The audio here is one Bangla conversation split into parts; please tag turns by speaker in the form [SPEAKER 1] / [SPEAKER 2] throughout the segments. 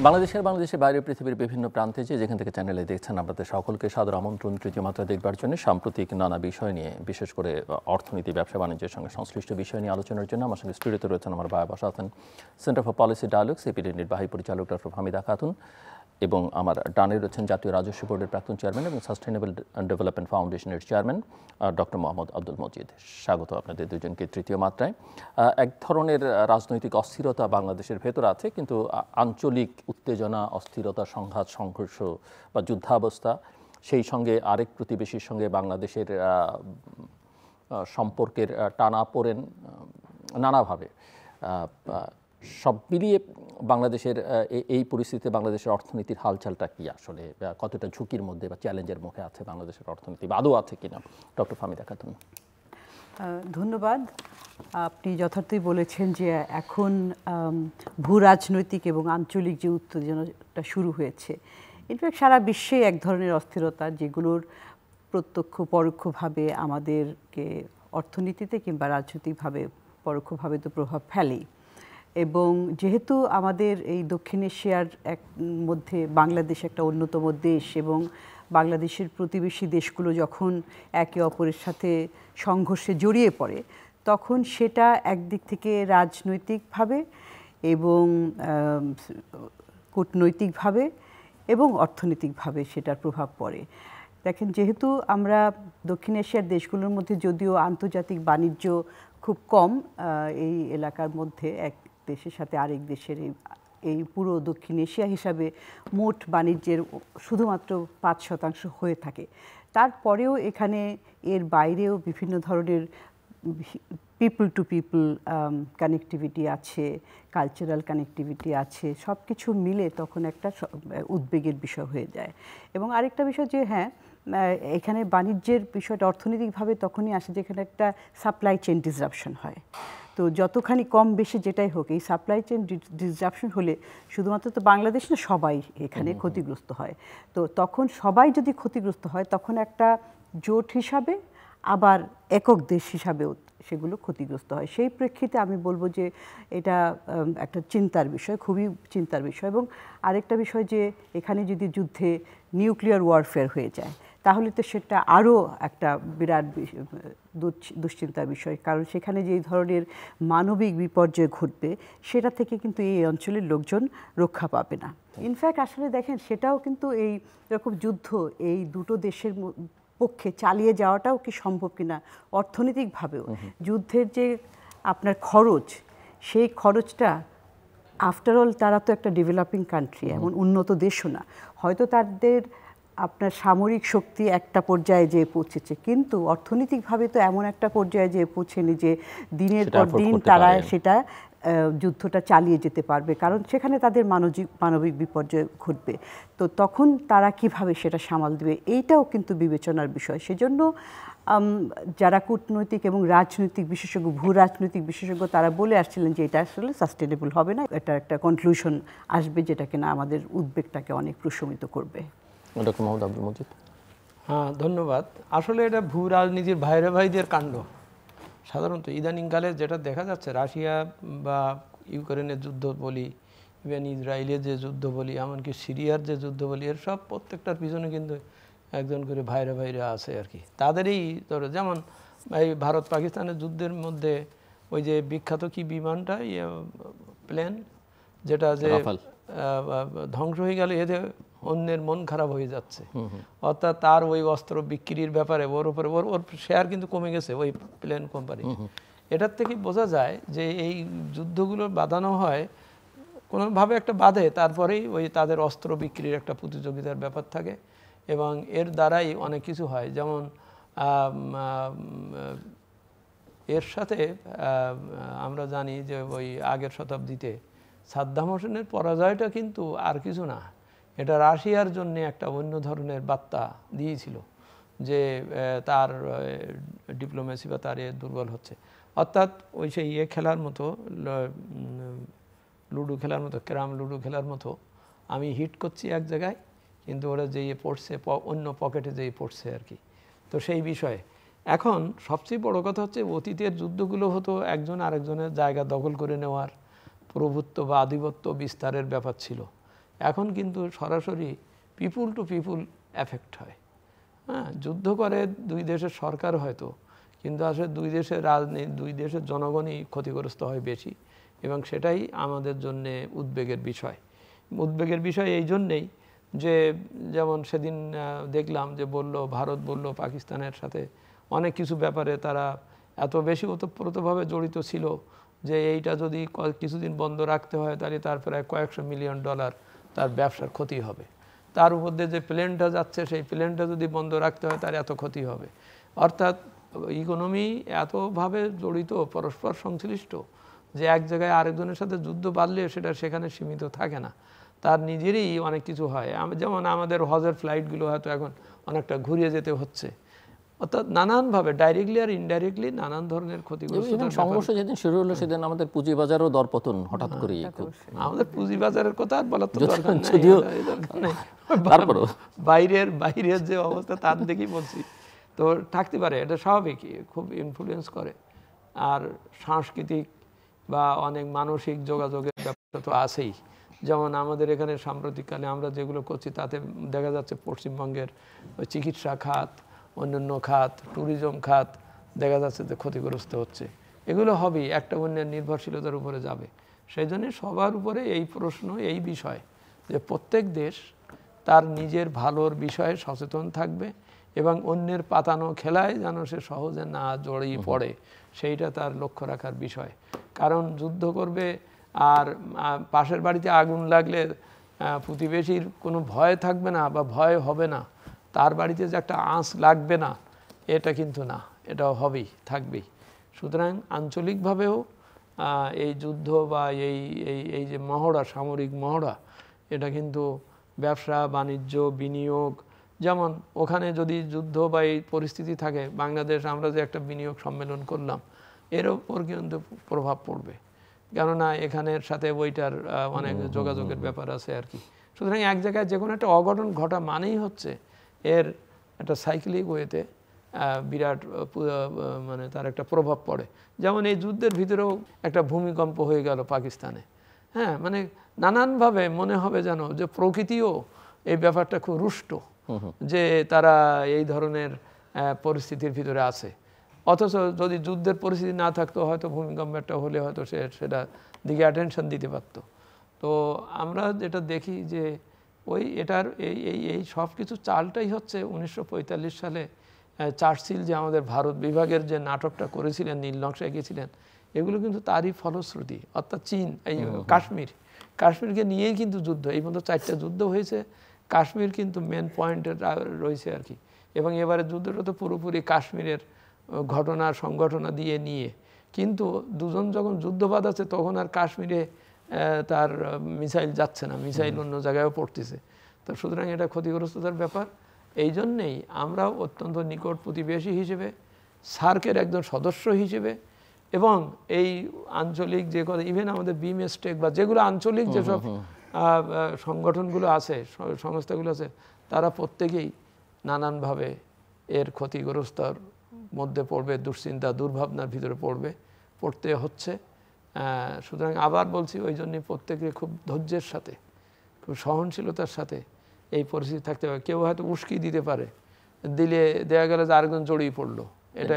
[SPEAKER 1] বাংলাদেশের বাইরে পৃথিবীর বিভিন্ন প্রান্তে যেখান থেকে চ্যানেলে দেখছেন আপনাদের সকলকে সাদর আমন্ত্রণ তৃতীয় মাত্রা দেখবার জন্য সাম্প্রতিক নানা বিষয় নিয়ে, বিশেষ করে অর্থনীতি, ব্যবসা বাণিজ্যের সঙ্গে সংশ্লিষ্ট বিষয় নিয়ে আলোচনার জন্য আমার সঙ্গে স্টুডিওতে রয়েছেন আমার ভাই বসা আছেন সেন্টার ফর পলিসি ডায়ালগ সিপিডির নির্বাহী পরিচালক ডক্টর ফাহমিদা খাতুন, এবং আমার ডানে রয়েছেন জাতীয় রাজস্ব বোর্ডের প্রাক্তন চেয়ারম্যান এবং সাস্টেনেবল ডেভেলপমেন্ট ফাউন্ডেশনের চেয়ারম্যান ডক্টর মোহাম্মদ আব্দুল মজিদ। স্বাগত আপনাদের দুজনকে তৃতীয় মাত্রায়। এক ধরনের রাজনৈতিক অস্থিরতা বাংলাদেশের ভেতর আছে, কিন্তু আঞ্চলিক উত্তেজনা, অস্থিরতা, সংঘাত, সংঘর্ষ বা যুদ্ধাবস্থা, সেই সঙ্গে আরেক প্রতিবেশীর সঙ্গে বাংলাদেশের সম্পর্কের টানাপোড়েন নানাভাবে, সব মিলিয়ে বাংলাদেশের এই পরিস্থিতিতে বাংলাদেশের অর্থনীতির হালচালটা কি, আসলে কতটা ঝুঁকির মধ্যে বা চ্যালেঞ্জের মুখে আছে বাংলাদেশের অর্থনীতি, বা আদৌ আছে কিনা? ডক্টর ফাহমিদা খাতুন।
[SPEAKER 2] ধন্যবাদ। আপনি যথার্থই বলেছেন যে এখন ভূ রাজনৈতিক এবং আঞ্চলিক যে উত্তেজনাটা শুরু হয়েছে, ইনফ্যাক্ট সারা বিশ্বে এক ধরনের অস্থিরতা, যেগুলোর প্রত্যক্ষ পরোক্ষভাবে আমাদেরকে অর্থনীতিতে কিংবা রাজনৈতিকভাবে পরোক্ষভাবে তো প্রভাব ফেলেই। এবং যেহেতু আমাদের এই দক্ষিণ এশিয়ার মধ্যে বাংলাদেশ একটা অন্যতম দেশ, এবং বাংলাদেশের প্রতিবেশী দেশগুলো যখন একে অপরের সাথে সংঘর্ষে জড়িয়ে পড়ে, তখন সেটা একদিক থেকে রাজনৈতিকভাবে এবং কূটনৈতিকভাবে এবং অর্থনৈতিকভাবে সেটার প্রভাব পড়ে। দেখেন, যেহেতু আমরা দক্ষিণ এশিয়ার দেশগুলোর মধ্যে যদিও আন্তর্জাতিক বাণিজ্য খুব কম, এই এলাকার মধ্যে এক দেশের সাথে আরেক দেশের এই পুরো দক্ষিণ এশিয়া হিসাবে মোট বাণিজ্যের শুধুমাত্র 5% হয়ে থাকে, তারপরেও এখানে এর বাইরেও বিভিন্ন ধরনের পিপল টু পিপল কানেক্টিভিটি আছে, কালচারাল কানেক্টিভিটি আছে, সব কিছু মিলে তখন একটা উদ্বেগের বিষয় হয়ে যায়। এবং আরেকটা বিষয় যে হ্যাঁ, এখানে বাণিজ্যের বিষয়টা অর্থনৈতিকভাবে তখনই আসে যেখানে একটা সাপ্লাই চেইন ডিসরাপশন হয়। তো যতখানি কম বেশি যেটাই হোক, এই সাপ্লাই চেইন ডিসরাপশন হলে শুধুমাত্র তো বাংলাদেশ না, সবাই এখানে ক্ষতিগ্রস্ত হয়। তো তখন সবাই যদি ক্ষতিগ্রস্ত হয়, তখন একটা জোট হিসাবে আবার একক দেশ হিসাবেও সেগুলো ক্ষতিগ্রস্ত হয়। সেই প্রেক্ষিতে আমি বলবো যে এটা একটা চিন্তার বিষয়, খুবই চিন্তার বিষয়। এবং আরেকটা বিষয় যে এখানে যদি যুদ্ধে নিউক্লিয়ার ওয়ারফেয়ার হয়ে যায়, তাহলে তো সেটা আরও একটা বিরাট দুশ্চিন্তার বিষয়, কারণ সেখানে যে ধরনের মানবিক বিপর্যয় ঘটবে, সেটা থেকে কিন্তু এই অঞ্চলের লোকজন রক্ষা পাবে না। ইনফ্যাক্ট আসলে দেখেন, সেটাও কিন্তু এই রকম যুদ্ধ এই দুটো দেশের পক্ষে চালিয়ে যাওয়াটাও কি সম্ভব কিনা অর্থনৈতিকভাবেও। যুদ্ধের যে আপনার খরচ, সেই খরচটা আফটারঅল তারা তো একটা ডেভেলপিং কান্ট্রি, এমন উন্নত দেশও না, হয়তো তাদের আপনার সামরিক শক্তি একটা পর্যায়ে যেয়ে পৌঁছেছে, কিন্তু অর্থনৈতিকভাবে তো এমন একটা পর্যায়ে যেয়ে পৌঁছেনি যে দিনের পর দিন তারা সেটা যুদ্ধটা চালিয়ে যেতে পারবে, কারণ সেখানে তাদের মানবিক বিপর্যয় ঘটবে। তো তখন তারা কিভাবে সেটা সামাল দেবে, এইটাও কিন্তু বিবেচনার বিষয়। সেজন্য যারা কূটনৈতিক এবং রাজনৈতিক বিশেষজ্ঞ, ভূ রাজনৈতিক বিশেষজ্ঞ, তারা বলে আসছিলেন যে এটা আসলে সাস্টেনেবল হবে না, এটা একটা কনক্লুশন আসবে যেটা কিনা আমাদের উদ্বেগটাকে অনেক প্রশমিত করবে।
[SPEAKER 1] ডক্টর মোহাম্মদ আব্দুল মজিদ।
[SPEAKER 3] হ্যাঁ, ধন্যবাদ। আসলে এটা ভূ রাজনীতির ভাইরা ভাইদের কাণ্ড। সাধারণত ইদানিংকালে যেটা দেখা যাচ্ছে, রাশিয়া বা ইউক্রেনের যুদ্ধ বলি, ইভেন ইসরায়েলের যে যুদ্ধ বলি, এমনকি সিরিয়ার যে যুদ্ধ বলি, এর সব প্রত্যেকটার পিছনে কিন্তু একজন করে ভাইরা ভাইরা আছে আর কি। তাদেরই ধরো, যেমন এই ভারত পাকিস্তানের যুদ্ধের মধ্যে ওই যে বিখ্যাত কি বিমানটা, প্লেন, যেটা যে ধ্বংস হয়ে গেল, এতে অন্যের মন খারাপ হয়ে যাচ্ছে। অর্থাৎ তার ওই অস্ত্র বিক্রির ব্যাপারে ওর উপরে ওর শেয়ার কিন্তু কমে গেছে ওই প্লেন কোম্পানি। এটার থেকে বোঝা যায় যে এই যুদ্ধগুলো বাঁধানো হয় কোনোভাবে, একটা বাঁধে, তারপরেই ওই তাদের অস্ত্র বিক্রির একটা প্রতিযোগিতার ব্যাপার থাকে, এবং এর দ্বারাই অনেক কিছু হয়। যেমন এর সাথে আমরা জানি যে ওই আগের শতাব্দীতে সাদ্দাম হোসেনের পরাজয়টা কিন্তু আর কিছু না, এটা রাশিয়ার জন্য একটা অন্য ধরনের বার্তা দিয়েছিল যে তার ডিপ্লোমেসি বা তার দুর্বল হচ্ছে। অর্থাৎ ওই সেই খেলার মতো, লুডো খেলার মতো, ক্যারাম লুডো খেলার মতো, আমি হিট করছি এক জায়গায়, কিন্তু ওরা যেয়ে পড়ছে অন্য পকেটে যেয়ে পড়ছে আর কি। তো সেই বিষয়ে এখন সবচেয়ে বড় কথা হচ্ছে, অতীতের যুদ্ধগুলো হতো একজন আরেকজনের জায়গা দখল করে নেওয়ার, প্রভুত্ব বা আধিপত্য বিস্তারের ব্যাপার ছিল। এখন কিন্তু সরাসরি পিপুল টু পিপুল এফেক্ট হয়। হ্যাঁ, যুদ্ধ করে দুই দেশের সরকার হয়তো, কিন্তু আসলে দুই দেশের রাজনীতি, দুই দেশের জনগণই ক্ষতিগ্রস্ত হয় বেশি, এবং সেটাই আমাদের জন্যে উদ্বেগের বিষয়। উদ্বেগের বিষয় এই জন্যেই যে, যেমন সেদিন দেখলাম যে ভারত বলল পাকিস্তানের সাথে অনেক কিছু ব্যাপারে তারা এত বেশি ওতপ্রোতভাবে জড়িত ছিল যে এইটা যদি কিছুদিন বন্ধ রাখতে হয় তাহলে তার প্রায় কয়েকশো মিলিয়ন ডলার তার ব্যবসার ক্ষতি হবে। তার উপর দিয়ে যে প্লেনটা যাচ্ছে সেই প্লেনটা যদি বন্ধ রাখতে হয় তার এত ক্ষতি হবে। অর্থাৎ ইকোনমি এতভাবে জড়িত, পরস্পর সংশ্লিষ্ট, যে এক জায়গায় আরেকজনের সাথে যুদ্ধ বাড়লে সেটা সেখানে সীমিত থাকে না, তার নিজেরই অনেক কিছু হয়। যেমন আমাদের হজের ফ্লাইটগুলো হয়তো এখন অনেকটা ঘুরিয়ে যেতে হচ্ছে। অর্থাৎ নানানভাবে ডাইরেক্টলি আর ইনডাইরেক্টলি নানান ধরনের ক্ষতিগ্রস্ত।
[SPEAKER 1] সংঘর্ষ যেদিন শুরু হলো সেদিন আমাদের পুঁজিবাজারও দরপতন হঠাৎ করেই।
[SPEAKER 3] আমাদের পুঁজিবাজারের কথা আর বলার তো দরকার নেই, বাইরের যে অবস্থা তার দেখেই বলছি। তো থাকতে পারে, এটা স্বাভাবিক, খুব ইনফ্লুয়েন্স করে। আর সাংস্কৃতিক বা অনেক মানসিক যোগাযোগের ব্যাপারটা তো আছেই। যেমন আমাদের এখানে সাম্প্রতিককালে আমরা যেগুলো করছি তাতে দেখা যাচ্ছে পশ্চিমবঙ্গের চিকিৎসা খাত, অন্যান্য খাত, ট্যুরিজম খাত দেখা যাচ্ছে যে ক্ষতিগ্রস্ত হচ্ছে। এগুলো হবেই, একটা অন্যের নির্ভরশীলতার উপরে যাবে। সেই জন্য সবার উপরে এই প্রশ্ন, এই বিষয় যে প্রত্যেক দেশ তার নিজের ভালোর বিষয়ে সচেতন থাকবে এবং অন্যের পাতানো খেলায় যেন সে সহজে না জড়িয়ে পড়ে, সেইটা তার লক্ষ্য রাখার বিষয়। কারণ যুদ্ধ করবে আর পাশের বাড়িতে আগুন লাগলে প্রতিবেশীর কোনো ভয় থাকবে না বা ভয় হবে না, তার বাড়িতে যে একটা আঁচ লাগবে না, এটা কিন্তু না, এটাও হবেই, থাকবেই। সুতরাং আঞ্চলিকভাবেও এই যুদ্ধ বা এই যে মহড়া, সামরিক মহড়া, এটা কিন্তু ব্যবসা বাণিজ্য বিনিয়োগ, যেমন ওখানে যদি যুদ্ধ বা এই পরিস্থিতি থাকে, বাংলাদেশ আমরা যে একটা বিনিয়োগ সম্মেলন করলাম এর ওপর কিন্তু প্রভাব পড়বে, কেননা এখানের সাথে ওইটার অনেক যোগাযোগের ব্যাপার আছে আর কি। সুতরাং এক জায়গায় যে কোনো একটা অঘটন ঘটা মানেই হচ্ছে এর একটা সাইক্লিক ওয়েতে বিরাট মানে তার একটা প্রভাব পড়ে। যেমন এই যুদ্ধের ভিতরেও একটা ভূমিকম্প হয়ে গেল পাকিস্তানে। হ্যাঁ, মানে নানানভাবে মনে হবে যেন যে প্রকৃতিও এই ব্যাপারটা খুব রুষ্ট, যে তারা এই ধরনের পরিস্থিতির ভিতরে আছে। অথচ যদি যুদ্ধের পরিস্থিতি না থাকতো হয়তো ভূমিকম্পটা হলে হয়তো সেটা দিকে অ্যাটেনশন দিতে পারতো। তো আমরা যেটা দেখি যে এটার এই সব কিছু চালটাই হচ্ছে 1945 সালে চার্চিল যে আমাদের ভারত বিভাগের যে নাটকটা করেছিলেন, নীল নকশা এঁকেছিলেন, এগুলো কিন্তু তারই ফলশ্রুতি। অর্থাৎ চীন, এই কাশ্মীরকে নিয়েই কিন্তু যুদ্ধ, এই পর্যন্ত 4টা যুদ্ধ হয়েছে, কাশ্মীর কিন্তু মেন পয়েন্টে রয়েছে আর কি। এবং এবারে যুদ্ধটা তো পুরোপুরি কাশ্মীরের ঘটনা সংগঠনা দিয়ে নিয়ে, কিন্তু দুজন যখন যুদ্ধ বাঁধাচ্ছে তখন আর কাশ্মীরে তার মিসাইল যাচ্ছে না, মিসাইল অন্য জায়গায়ও পড়তেছে। তো সুতরাং এটা ক্ষতিগ্রস্ততার ব্যাপার। এই জন্যেই আমরা অত্যন্ত নিকট প্রতিবেশী হিসেবে, সার্কের একজন সদস্য হিসেবে, এবং এই আঞ্চলিক যে কথা, ইভেন আমাদের বিমস্টেক বা যেগুলো আঞ্চলিক যেসব সংগঠনগুলো আছে, সংস্থাগুলো আছে, তারা প্রত্যেকেই নানানভাবে এর ক্ষতিগ্রস্তর মধ্যে পড়বে, দুশ্চিন্তা দুর্ভাবনার ভিতরে পড়তে হচ্ছে। সুতরাং আবার বলছি, ওই জন্যই প্রত্যেকে খুব ধৈর্যের সাথে, খুব সহনশীলতার সাথে এই পরিস্থিতি থাকতে হবে। কেউ হয়তো উস্কি দিতে পারে, দিলে দেয়া গেল যে আরেকজন জড়িয়ে পড়লো,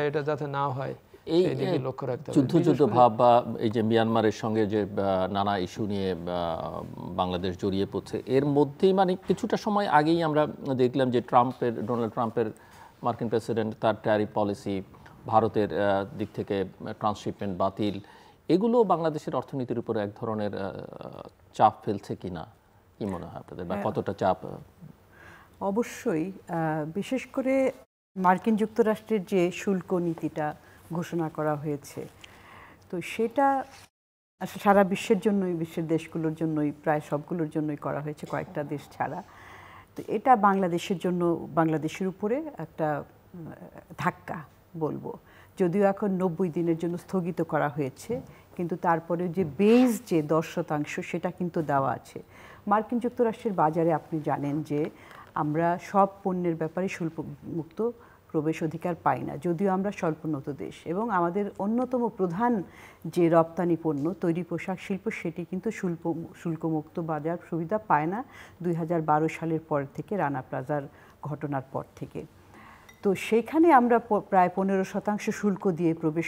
[SPEAKER 3] এটা যাতে না হয়
[SPEAKER 1] এই
[SPEAKER 3] দিকে লক্ষ্য রাখতে হবে।
[SPEAKER 1] যুদ্ধ ভাব বা এই যে মিয়ানমারের সঙ্গে যে নানা ইস্যু নিয়ে বাংলাদেশ জড়িয়ে পড়ছে, এর মধ্যেই মানে কিছুটা সময় আগেই আমরা দেখলাম যে ডোনাল্ড ট্রাম্পের, মার্কিন প্রেসিডেন্ট, তার ট্যারিফ পলিসি, ভারতের দিক থেকে ট্রান্সশিপমেন্ট বাতিল, এগুলো বাংলাদেশের অর্থনীতির উপর এক ধরনের চাপ ফেলছে কিনা, কি মনে হয় আপনাদের, বা কতটা চাপ?
[SPEAKER 2] অবশ্যই, বিশেষ করে মার্কিন যুক্তরাষ্ট্রের যে শুল্ক নীতিটা ঘোষণা করা হয়েছে, তো সেটা সারা বিশ্বের জন্যই, বিশ্বের দেশগুলোর জন্যই, প্রায় সবগুলোর জন্যই করা হয়েছে, কয়েকটা দেশ ছাড়া। তো এটা বাংলাদেশের উপরে একটা ধাক্কা বলবো। যদিও এখন 90 দিনের জন্য স্থগিত করা হয়েছে, কিন্তু তারপরে যে বেস যে 10% সেটা কিন্তু দেওয়া আছে। মার্কিন যুক্তরাষ্ট্রের বাজারে আপনি জানেন যে আমরা সব পণ্যের ব্যাপারে শুল্ক মুক্ত প্রবেশ অধিকার পাই না, যদিও আমরা স্বল্পোন্নত দেশ এবং আমাদের অন্যতম প্রধান যে রপ্তানি পণ্য তৈরি পোশাক শিল্প সেটি কিন্তু শুল্কমুক্ত বাজার সুবিধা পায় না 2012 সালের পর থেকে, রানা প্লাজার ঘটনার পর থেকে। তো সেইখানে আমরা প্রায় 15% শুল্ক দিয়ে প্রবেশ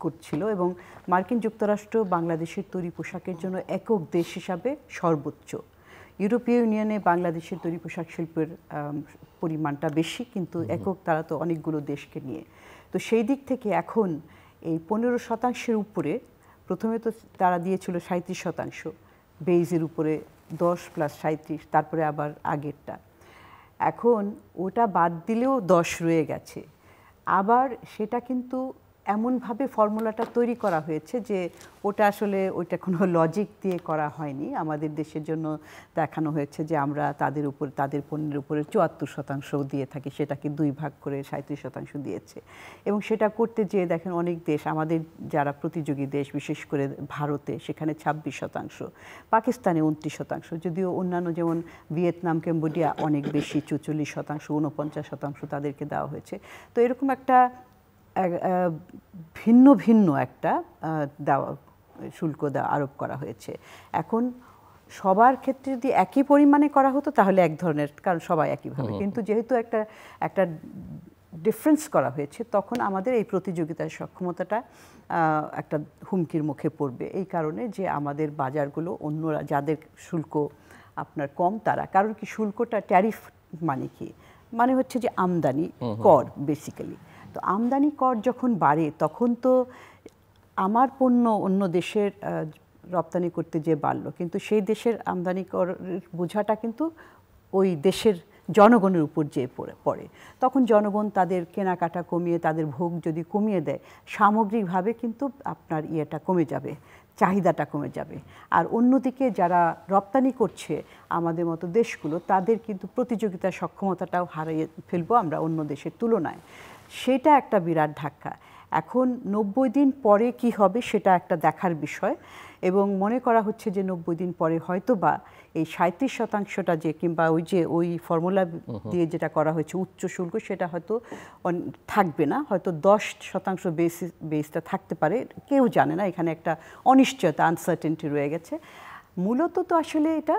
[SPEAKER 2] করছিল এবং মার্কিন যুক্তরাষ্ট্র বাংলাদেশের তৈরি পোশাকের জন্য একক দেশ হিসাবে সর্বোচ্চ। ইউরোপীয় ইউনিয়নে বাংলাদেশের তৈরি পোশাক শিল্পের পরিমাণটা বেশি, কিন্তু একক তারা তো অনেকগুলো দেশকে নিয়ে। তো সেই দিক থেকে এখন এই 15%-এর উপরে, প্রথমে তো তারা দিয়েছিল 37%, বেইজের উপরে 10 + 37, তারপরে আবার আগেরটা। এখন ওটা বাদ দিলেও 10 রয়ে গেছে। আবার সেটা কিন্তু এমনভাবে ফর্মুলাটা তৈরি করা হয়েছে যে ওইটা কোনো লজিক দিয়ে করা হয়নি। আমাদের দেশের জন্য দেখানো হয়েছে যে আমরা তাদের পণ্যের উপরে 74% দিয়ে থাকি, সেটাকে 2 ভাগ করে 37% দিয়েছে। এবং সেটা করতে যেয়ে দেখেন অনেক দেশ, আমাদের যারা প্রতিযোগী দেশ, বিশেষ করে ভারতে সেখানে 26%, পাকিস্তানে 29%, যদিও অন্যান্য যেমন ভিয়েতনাম, কম্বোডিয়া অনেক বেশি, 44%, 49% তাদেরকে দেওয়া হয়েছে। তো এরকম একটা ভিন্ন ভিন্ন একটা শুল্ক আরোপ করা হয়েছে। এখন সবার ক্ষেত্রে যদি একই পরিমাণে করা হতো তাহলে এক ধরনের, কারণ সবাই একইভাবে, কিন্তু যেহেতু একটা ডিফারেন্স করা হয়েছে, তখন আমাদের এই প্রতিযোগিতার সক্ষমতাটা একটা হুমকির মুখে পড়বে। এই কারণে যে আমাদের বাজারগুলো অন্যরা যাদের শুল্ক আপনার কম, তারা, কারণ কি শুল্কটা ট্যারিফ মানে কি, মানে হচ্ছে যে আমদানি কর বেসিক্যালি। তো আমদানি কর যখন বাড়ে তখন তো আমার পণ্য অন্য দেশের রপ্তানি করতে যে বাড়লো, কিন্তু সেই দেশের আমদানি কর বোঝাটা কিন্তু ওই দেশের জনগণের উপর যে পড়ে, তখন জনগণ তাদের কেনাকাটা কমিয়ে, তাদের ভোগ যদি কমিয়ে দেয়, সামগ্রিকভাবে কিন্তু আপনার ইয়েটা কমে যাবে, চাহিদাটা কমে যাবে। আর অন্যদিকে যারা রপ্তানি করছে আমাদের মতো দেশগুলো, তাদের কিন্তু প্রতিযোগিতার সক্ষমতাটাও হারিয়ে ফেলবো আমরা অন্য দেশের তুলনায়। সেটা একটা বিরাট ধাক্কা। এখন 90 দিন পরে কি হবে সেটা একটা দেখার বিষয়, এবং মনে করা হচ্ছে যে 90 দিন পরে হয়তো বা এই 37%টা যে, কিংবা ওই ফর্মুলা দিয়ে যেটা করা হয়েছে উচ্চ শুল্ক, সেটা হয়তো থাকবে না, হয়তো 10% বেসটা থাকতে পারে, কেউ জানে না। এখানে একটা অনিশ্চয়তা, আনসার্টেনটি রয়ে গেছে। মূলত তো আসলে এটা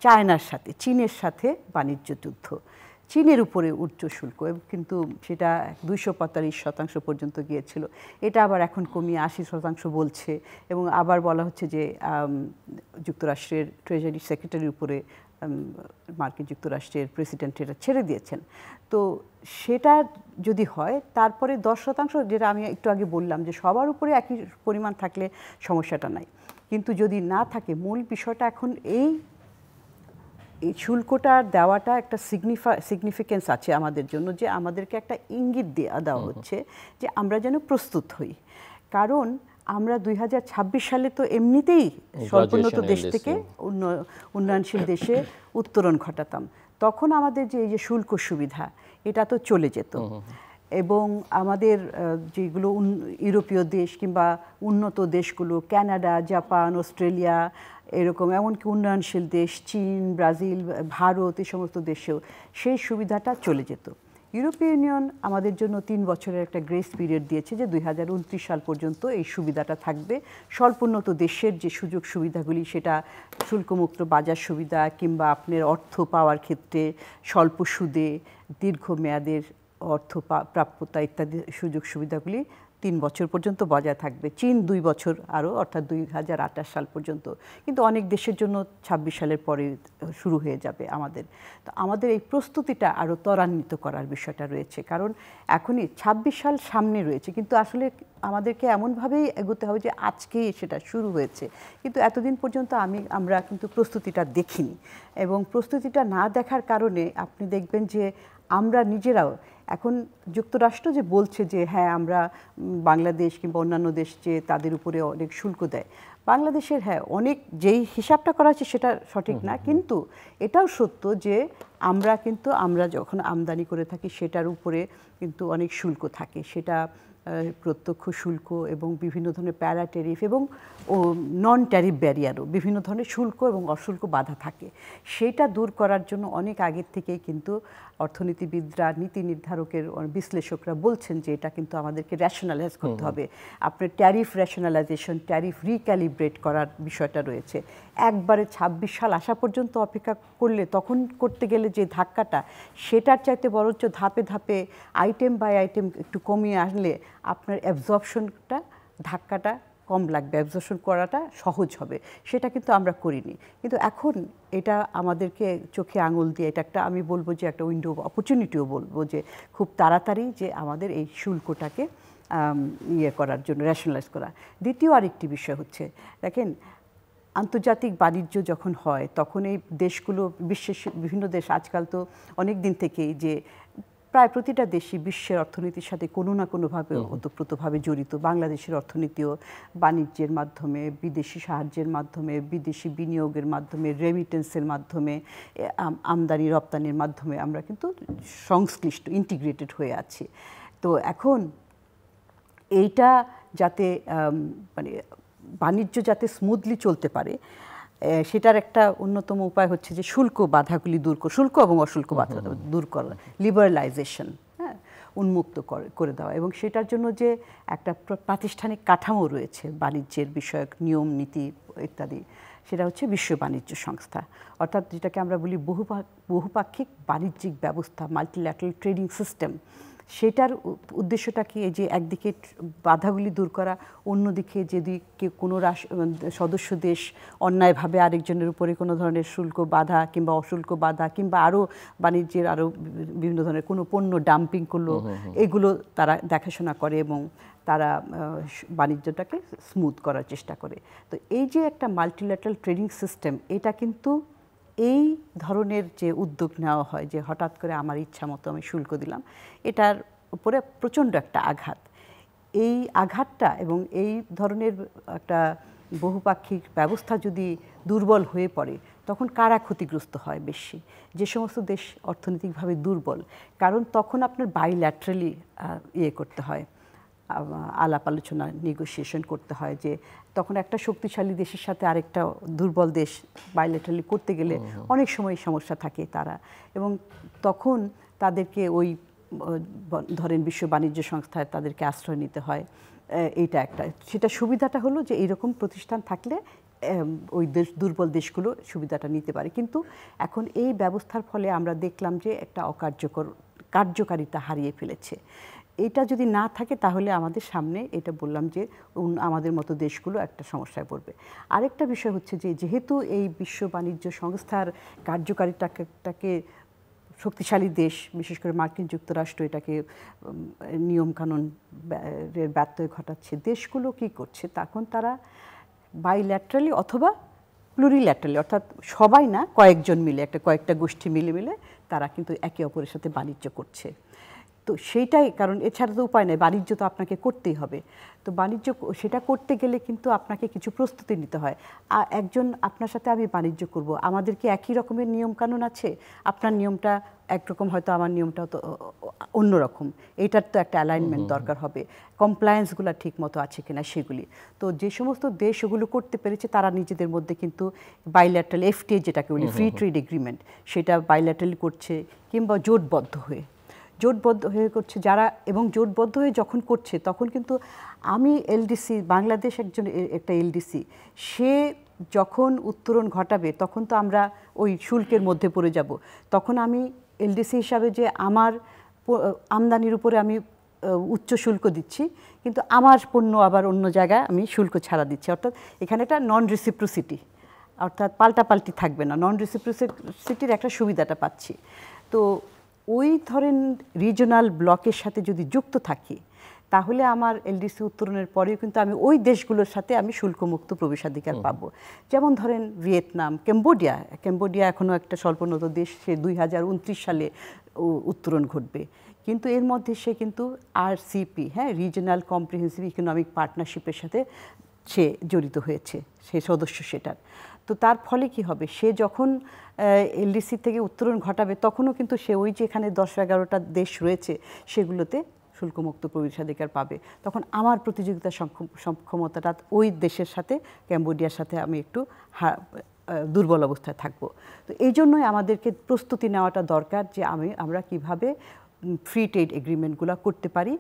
[SPEAKER 2] চায়নার সাথে, চীনের সাথে বাণিজ্য যুদ্ধ, চীনের উপরে উচ্চ শুল্ক, কিন্তু সেটা 245% পর্যন্ত গিয়েছিল। এটা আবার এখন কমিয়ে 80% বলছে, এবং আবার বলা হচ্ছে যে যুক্তরাষ্ট্রের ট্রেজারি সেক্রেটারির উপরে মার্কিন যুক্তরাষ্ট্রের প্রেসিডেন্ট এটা ছেড়ে দিয়েছেন। তো সেটা যদি হয়, তারপরে 10%, যেটা আমি একটু আগে বললাম যে সবার উপরে একই পরিমাণ থাকলে সমস্যাটা নাই, কিন্তু যদি না থাকে, মূল বিষয়টা এখন এই শুল্কটা দেওয়াটা একটা সিগনিফিকেন্স আছে আমাদের জন্য, যে আমাদেরকে একটা ইঙ্গিত দেওয়া হচ্ছে যে আমরা যেন প্রস্তুত হই। কারণ আমরা 2026 সালে তো এমনিতেই স্বল্পোন্নত দেশ থেকে উন্নয়নশীল দেশে উত্তরণ ঘটাতাম, তখন আমাদের যে এই যে শুল্ক সুবিধা, এটা তো চলে যেত। এবং আমাদের যেগুলো ইউরোপীয় দেশ কিংবা উন্নত দেশগুলো, কানাডা, জাপান, অস্ট্রেলিয়া, এরকম এমনকি উন্নয়নশীল দেশ চীন, ব্রাজিল, ভারত, এই সমস্ত দেশেও সেই সুবিধাটা চলে যেত। ইউরোপীয় ইউনিয়ন আমাদের জন্য 3 বছরের একটা গ্রেস পিরিয়ড দিয়েছে, যে 2029 সাল পর্যন্ত এই সুবিধাটা থাকবে। স্বল্পোন্নত দেশের যে সুযোগ সুবিধাগুলি, সেটা শুল্কমুক্ত বাজার সুবিধা কিংবা আপনার অর্থ পাওয়ার ক্ষেত্রে স্বল্প সুদে দীর্ঘমেয়াদের অর্থ প্রাপ্যতা ইত্যাদি সুযোগ সুবিধাগুলি 3 বছর পর্যন্ত বজায় থাকবে। চীন 2 বছর আরও, অর্থাৎ 2028 সাল পর্যন্ত। কিন্তু অনেক দেশের জন্য 26 সালের পরে শুরু হয়ে যাবে আমাদের। তো আমাদের এই প্রস্তুতিটা আরও ত্বরান্বিত করার বিষয়টা রয়েছে, কারণ এখনই 26 সাল সামনে রয়েছে, কিন্তু আসলে আমাদেরকে এমনভাবেই এগোতে হবে যে আজকেই সেটা শুরু হয়েছে, কিন্তু এতদিন পর্যন্ত আমরা কিন্তু প্রস্তুতিটা দেখিনি। এবং প্রস্তুতিটা না দেখার কারণে আপনি দেখবেন যে আমরা নিজেরাও এখন, যুক্তরাষ্ট্র যে বলছে যে হ্যাঁ আমরা বাংলাদেশ কিংবা অন্যান্য দেশ যে তাদের উপরে অনেক শুল্ক দেয়, বাংলাদেশের হ্যাঁ অনেক, যেই হিসাবটা করা হচ্ছে সেটা সঠিক না, কিন্তু এটাও সত্য যে আমরা যখন আমদানি করে থাকি সেটার উপরে কিন্তু অনেক শুল্ক থাকে। সেটা প্রত্যক্ষ শুল্ক এবং বিভিন্ন ধরনের প্যারা ট্যারিফ এবং নন ট্যারিফ ব্যারিয়ারও বিভিন্ন ধরনের শুল্ক এবং অশুল্ক বাধা থাকে। সেটা দূর করার জন্য অনেক আগের থেকেই কিন্তু অর্থনীতিবিদরা, নীতি নির্ধারকের, বিশ্লেষকরা বলছেন যে এটা কিন্তু আমাদেরকে রেশনালাইজ করতে হবে। আপনার ট্যারিফ রেশনালাইজেশন, ট্যারিফ রিক্যালিব্রেট করার বিষয়টা রয়েছে। একবারে 26 সাল আসা পর্যন্ত অপেক্ষা করলে তখন করতে গেলে যে ধাক্কাটা, সেটার চাইতে বরঞ্চ ধাপে ধাপে আইটেম বাই আইটেম একটু কমিয়ে আসলে আপনার অ্যাবজর্পশনটা, ধাক্কাটা কম লাগবে, অ্যাবজর্পশন করাটা সহজ হবে। সেটা কিন্তু আমরা করিনি। কিন্তু এখন এটা আমাদেরকে চোখে আঙুল দিয়ে এটা একটা, আমি বলবো যে একটা উইন্ডো অফ অপরচুনিটিও বলবো, যে খুব তাড়াতাড়ি যে আমাদের এই শুল্কটাকে করার জন্য রেশনালাইজ করা। দ্বিতীয় আরেকটি বিষয় হচ্ছে, দেখেন আন্তর্জাতিক বাণিজ্য যখন হয় তখন এই দেশগুলো, বিশ্বের বিভিন্ন দেশ আজকাল তো অনেক দিন থেকেই যে প্রায় প্রতিটা দেশই বিশ্বের অর্থনীতির সাথে কোনো না কোনোভাবে ওতপ্রোতভাবে জড়িত। বাংলাদেশের অর্থনীতিও বাণিজ্যের মাধ্যমে, বিদেশি সাহায্যের মাধ্যমে, বিদেশি বিনিয়োগের মাধ্যমে, রেমিটেন্সের মাধ্যমে, আমদানি রপ্তানির মাধ্যমে আমরা কিন্তু সংশ্লিষ্ট, ইন্টিগ্রেটেড হয়ে আছি। তো এখন এইটা যাতে মানে বাণিজ্য যাতে স্মুথলি চলতে পারে, সেটার একটা অন্যতম উপায় হচ্ছে যে শুল্ক বাধাগুলি দূর করা, শুল্ক এবং অশুল্ক বাধা দূর করা, লিবারালাইজেশন, হ্যাঁ, উন্মুক্ত করে দেওয়া। এবং সেটার জন্য যে একটা প্রাতিষ্ঠানিক কাঠামো রয়েছে বাণিজ্যের বিষয়ক নিয়ম নীতি ইত্যাদি, সেটা হচ্ছে বিশ্ব বাণিজ্য সংস্থা, অর্থাৎ যেটাকে আমরা বলি বহুপাক্ষিক বাণিজ্যিক ব্যবস্থা, মাল্টিল্যাটারাল ট্রেডিং সিস্টেম। সেটার উদ্দেশ্যটা কি, এই যে একদিকে বাধাগুলি দূর করা, অন্যদিকে যদি কোনো সদস্য দেশ অন্যায়ভাবে আরেকজনের উপরে কোনো ধরনের শুল্ক বাধা কিংবা অশুল্ক বাধা কিংবা আরও বাণিজ্যের আরও বিভিন্ন ধরনের কোনো পণ্য ডাম্পিং করলো, এগুলো তারা দেখাশোনা করে এবং তারা বাণিজ্যটাকে স্মুথ করার চেষ্টা করে। তো এই যে একটা মাল্টিল্যাটারাল ট্রেডিং সিস্টেম, এটা কিন্তু এই ধরনের যে উদ্যোগ নেওয়া হয়, যে হঠাৎ করে আমার ইচ্ছা মতো আমি শুল্ক দিলাম, এটার উপরে প্রচণ্ড একটা আঘাত। এই আঘাতটা এবং এই ধরনের একটা বহুপাক্ষিক ব্যবস্থা যদি দুর্বল হয়ে পড়ে, তখন কারা ক্ষতিগ্রস্ত হয় বেশি? যে সমস্ত দেশ অর্থনৈতিকভাবে দুর্বল, কারণ তখন আপনার বাইল্যাটারালি করতে হয়, আলাপ আলোচনা, নেগোসিয়েশন করতে হয়। যে তখন একটা শক্তিশালী দেশের সাথে আরেকটা দুর্বল দেশ বাইল্যাটারালি করতে গেলে অনেক সময় সমস্যা থাকে তারা, এবং তখন তাদেরকে ওই ধরেন বিশ্ব বাণিজ্য সংস্থায় তাদেরকে আশ্রয় নিতে হয়। এইটা একটা, সেটা সুবিধাটা হলো যে এইরকম প্রতিষ্ঠান থাকলে ওই দুর্বল দেশগুলো সুবিধাটা নিতে পারে। কিন্তু এখন এই ব্যবস্থার ফলে আমরা দেখলাম যে একটা কার্যকারিতা হারিয়ে ফেলেছে। এটা যদি না থাকে তাহলে আমাদের সামনে, এটা বললাম যে আমাদের মতো দেশগুলো একটা সমস্যায় পড়বে। আরেকটা বিষয় হচ্ছে যে যেহেতু এই বিশ্ব বাণিজ্য সংস্থার কার্যকারিতাকে শক্তিশালী দেশ, বিশেষ করে মার্কিন যুক্তরাষ্ট্র, এটাকে নিয়মকানুন ব্যত্যয় ঘটাচ্ছে, দেশগুলো কি করছে তখন তারা বাইল্যাটারালি অথবা প্লুরিল্যাটারালি, অর্থাৎ সবাই না, কয়েকজন মিলে, কয়েকটা গোষ্ঠী মিলে তারা কিন্তু একে অপরের সাথে বাণিজ্য করছে। তো সেইটাই কারণ, এছাড়া তো উপায় নেই, বাণিজ্য তো আপনাকে করতেই হবে। তো বাণিজ্য সেটা করতে গেলে কিন্তু আপনাকে কিছু প্রস্তুতি নিতে হয়। একজন আপনার সাথে আমি বাণিজ্য করব, আমাদের কি একই রকমের নিয়মকানুন আছে? আপনার নিয়মটা একরকম, হয়তো আমার নিয়মটা তো অন্যরকম। এইটার তো একটা অ্যালাইনমেন্ট দরকার হবে, কমপ্লায়েন্সগুলো ঠিক মতো আছে কিনা সেগুলি। তো যে সমস্ত দেশ ওগুলো করতে পেরেছে তারা নিজেদের মধ্যে কিন্তু বাইল্যাটারাল এফটিএ যেটাকে বলি, ফ্রি ট্রেড এগ্রিমেন্ট, সেটা বাইল্যাটারালি করছে কিংবা জোটবদ্ধ হয়ে করছে যারা। এবং জোটবদ্ধ হয়ে যখন করছে তখন কিন্তু আমি এলডিসি, বাংলাদেশ একটা এলডিসি, সে যখন উত্তরণ ঘটাবে তখন তো আমরা ওই শুল্কের মধ্যে পড়ে যাব। তখন আমি এলডিসি হিসাবে যে আমার আমদানির উপরে আমি উচ্চ শুল্ক দিচ্ছি, কিন্তু আমার পণ্য আবার অন্য জায়গায় আমি শুল্ক ছাড়া দিচ্ছি। অর্থাৎ এখানে একটা নন রেসিপ্রোসিটি, অর্থাৎ পাল্টাপাল্টি থাকবে না, নন রেসিপ্রোসিটির একটা সুবিধাটা পাচ্ছি। তো ওই ধরেন রিজনাল ব্লকের সাথে যদি যুক্ত থাকি, তাহলে আমার এলডিসি উত্তরণের পরেও কিন্তু আমি ওই দেশগুলোর সাথে আমি শুল্কমুক্ত প্রবেশাধিকার পাবো। যেমন ধরেন ভিয়েতনাম, ক্যাম্বোডিয়া এখনও একটা স্বল্পোন্নত দেশ, সে 2029 সালে উত্তরণ ঘটবে, কিন্তু এর মধ্যে সে কিন্তু আরসিপি, হ্যাঁ, রিজনাল কম্প্রিহেন্সিভ ইকোনমিক পার্টনারশিপের সাথে সে জড়িত হয়েছে, সে সদস্য সেটার। তো তার ফলে কি হবে, সে যখন এলডিসি থেকে উত্তরণ ঘটাবে তখনও কিন্তু সে ওই যে এখানে 10-11টা দেশ রয়েছে সেগুলোতে শুল্কমুক্ত প্রবেশাধিকার পাবে, তখন আমার প্রতিযোগিতা সক্ষমতাটা ওই দেশের সাথে, ক্যাম্বোডিয়ার সাথে আমি একটু দুর্বল অবস্থায় থাকবো। তো এই জন্যই আমাদেরকে প্রস্তুতি নেওয়াটা দরকার যে আমরা কিভাবে ফ্রি ট্রেড এগ্রিমেন্টগুলো করতে পারি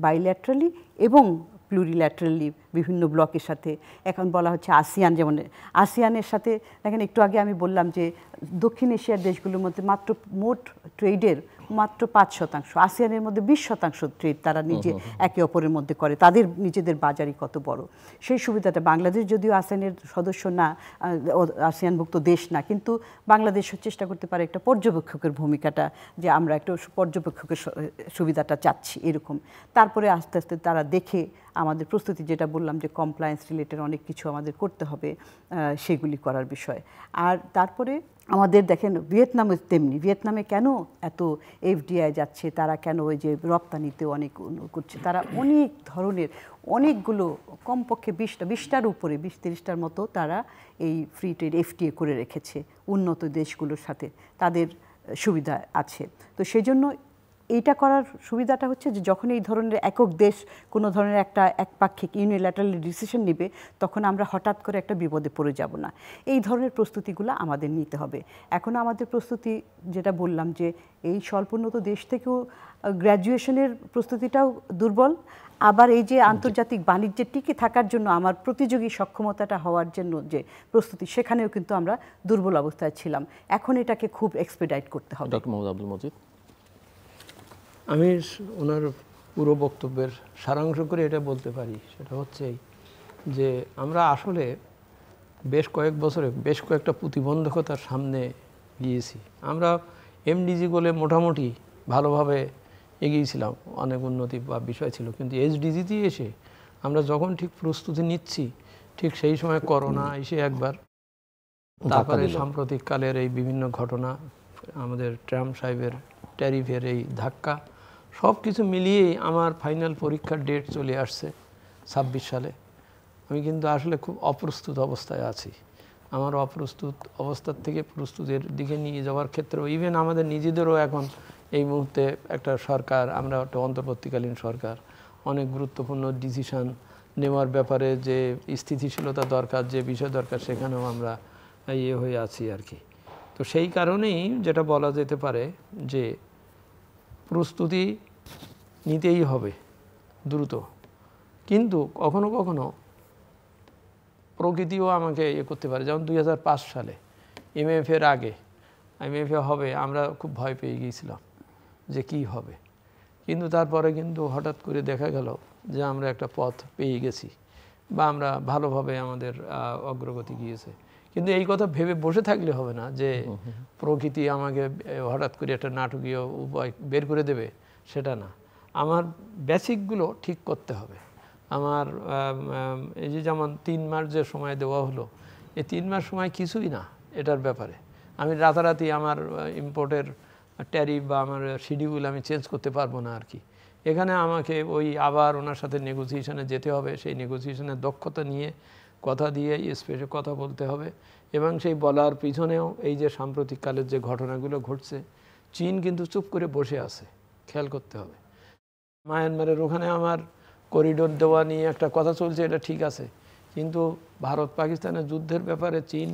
[SPEAKER 2] বাইল্যাটারালি এবং প্লুরিল্যাটারালি বিভিন্ন ব্লকের সাথে। এখন বলা হচ্ছে আসিয়ান, যেমন আসিয়ানের সাথে দেখেন একটু আগে আমি বললাম যে দক্ষিণ এশিয়ার দেশগুলোর মধ্যে মাত্র মোট ট্রেডের মাত্র 5%, আসিয়ানের মধ্যে 20% ট্রেড তারা নিজে একে অপরের মধ্যে করে, তাদের নিজেদের বাজারই কত বড়। সেই সুবিধাটা বাংলাদেশ যদিও আসিয়ানের সদস্য না, আসিয়ানভুক্ত দেশ না, কিন্তু বাংলাদেশ চেষ্টা করতে পারে একটা পর্যবেক্ষকের ভূমিকাটা, যে আমরা একটা পর্যবেক্ষকের সুবিধাটা চাচ্ছি এরকম। তারপরে আস্তে আস্তে তারা দেখে আমাদের প্রস্তুতি, যেটা বললাম যে কমপ্লায়েন্স রিলেটেড অনেক কিছু আমাদের করতে হবে, সেগুলি করার বিষয়। আর তারপরে আমাদের দেখেন ভিয়েতনামে তেমনি, ভিয়েতনামে কেন এত এফডিআই যাচ্ছে, তারা কেন ওই যে রপ্তানিতে অনেক করছে, তারা অনেক ধরনের অনেকগুলো কমপক্ষে 20টার উপরে 20-30টার মতো তারা এই ফ্রি ট্রেড এফটিএ করে রেখেছে উন্নত দেশগুলোর সাথে, তাদের সুবিধা আছে। তো সেই জন্য এইটা করার সুবিধাটা হচ্ছে যে যখন এই ধরনের একক দেশ কোনো ধরনের একটা একপাক্ষিক ইউনিল্যাটারাল ডিসিশন নেবে, তখন আমরা হঠাৎ করে একটা বিপদে পড়ে যাব না। এই ধরনের প্রস্তুতিগুলো আমাদের নিতে হবে। এখনও আমাদের প্রস্তুতি, যেটা বললাম যে এই স্বল্পোন্নত দেশ থেকেও গ্র্যাজুয়েশনের প্রস্তুতিটাও দুর্বল, আবার এই যে আন্তর্জাতিক বাণিজ্যে টিকে থাকার জন্য আমার প্রতিযোগী সক্ষমতাটা হওয়ার জন্য যে প্রস্তুতি, সেখানেও কিন্তু আমরা দুর্বল অবস্থায় ছিলাম। এখন এটাকে খুব এক্সপেডাইট করতে হবে।
[SPEAKER 1] ডক্টর মোহাম্মদ আব্দুল মজিদ,
[SPEAKER 3] আমি ওনার পুরো বক্তব্যের সারাংশ করে এটা বলতে পারি, সেটা হচ্ছে যে আমরা আসলে বেশ কয়েক বছরে বেশ কয়েকটা প্রতিবন্ধকতার সামনে গিয়েছি। আমরা এমডিজি গোলে মোটামুটি ভালোভাবে এগিয়েছিলাম, অনেক উন্নতি বা বিষয় ছিল, কিন্তু এইচডিজিতে এসে আমরা যখন ঠিক প্রস্তুতি নিচ্ছি, ঠিক সেই সময় করোনা এসে একবার, তারপরে সাম্প্রতিক কালের এই বিভিন্ন ঘটনা, আমাদের ট্রাম্প সাহেবের ট্যারিফের এই ধাক্কা, সব কিছু মিলিয়েই আমার ফাইনাল পরীক্ষার ডেট চলে আসছে 26 সালে। আমি কিন্তু আসলে খুব অপ্রস্তুত অবস্থায় আছি। আমার অপ্রস্তুত অবস্থার থেকে প্রস্তুতের দিকে নিয়ে যাওয়ার ক্ষেত্রেও ইভেন আমাদের নিজেদেরও এখন এই মুহূর্তে একটা সরকার, আমরা একটা অন্তর্বর্তীকালীন সরকার, অনেক গুরুত্বপূর্ণ ডিসিশন নেওয়ার ব্যাপারে যে স্থিতিশীলতা দরকার, যে বিষয় দরকার, সেখানেও আমরা হয়ে আছি আর কি। তো সেই কারণেই যেটা বলা যেতে পারে যে প্রস্তুতি নিতেই হবে দ্রুত, কিন্তু কখনো কখনো প্রকৃতিও আমাকে করতে পারে। যেমন 2005 সালে এমএফের আগে, এমএফএ হবে, আমরা খুব ভয় পেয়ে গিয়েছিলাম যে কি হবে, কিন্তু তারপরে কিন্তু হঠাৎ করে দেখা গেল যে আমরা একটা পথ পেয়ে গেছি, বা আমরা ভালোভাবে আমাদের অগ্রগতি গিয়েছে। কিন্তু এই কথা ভেবে বসে থাকলে হবে না যে প্রকৃতি আমাকে হঠাৎ করে একটা নাটকীয় উপায় বের করে দেবে, সেটা না। আমার বেসিকগুলো ঠিক করতে হবে। আমার এই যে যেমন 3 মাস যে সময় দেওয়া হলো, এই 3 মাস সময় কিছুই না এটার ব্যাপারে। আমি রাতারাতি আমার ইম্পোর্টের ট্যারিফ বা আমার শিডিউল আমি চেঞ্জ করতে পারবো না আর কি। এখানে আমাকে ওই আবার ওনার সাথে নেগোসিয়েশনে যেতে হবে, সেই নেগোসিয়েশনের দক্ষতা নিয়ে কথা দিয়ে স্পেশাল কথা বলতে হবে। এবং সেই বলার পিছনেও এই যে সাম্প্রতিককালের যে ঘটনাগুলো ঘটছে, চীন কিন্তু চুপ করে বসে আছে, খেয়াল করতে হবে। মায়ানমারের ওখানে আমার করিডোর দেওয়া নিয়ে একটা কথা চলছে, এটা ঠিক আছে, কিন্তু ভারত পাকিস্তানের যুদ্ধের ব্যাপারে চীন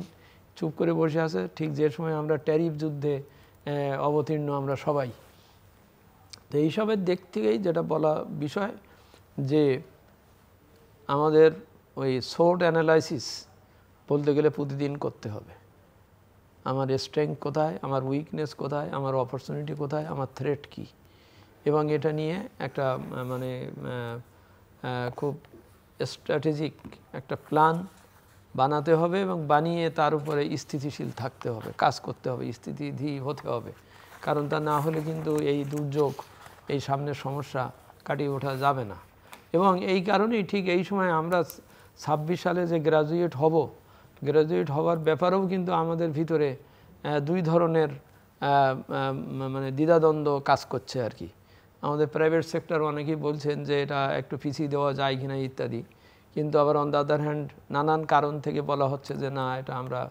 [SPEAKER 3] চুপ করে বসে আছে, ঠিক যে সময় আমরা ট্যারিফ যুদ্ধে অবতীর্ণ আমরা সবাই। তো এইসবের দিক থেকেই যেটা বলা বিষয় যে আমাদের ওই সোর্ট অ্যানালাইসিস বলতে গেলে প্রতিদিন করতে হবে। আমার স্ট্রেংথ কোথায়, আমার উইকনেস কোথায়, আমার অপরচুনিটি কোথায়, আমার থ্রেট কী, এবং এটা নিয়ে একটা মানে খুব স্ট্র্যাটেজিক একটা প্ল্যান বানাতে হবে, এবং বানিয়ে তার উপরে স্থিতিশীল থাকতে হবে, কাজ করতে হবে, স্থিতিধী হতে হবে। কারণ তা না হলে কিন্তু এই দুর্যোগ, এই সামনের সমস্যা কাটিয়ে ওঠা যাবে না। এবং এই কারণেই ঠিক এই সময় আমরা 26 সালে যে গ্র্যাজুয়েট হব, গ্র্যাজুয়েট হওয়ার ব্যাপারেও কিন্তু আমাদের ভিতরে 2 ধরনের মানে দ্বিধাদ্বন্দ্ব কাজ করছে আর কি। আমাদের প্রাইভেট সেক্টর অনেকেই বলছেন যে এটা একটু পিছিয়ে দেওয়া যায় কিনা ইত্যাদি, কিন্তু আবার অন দ্য আদার হ্যান্ড নানান কারণ থেকে বলা হচ্ছে যে না, এটা আমরা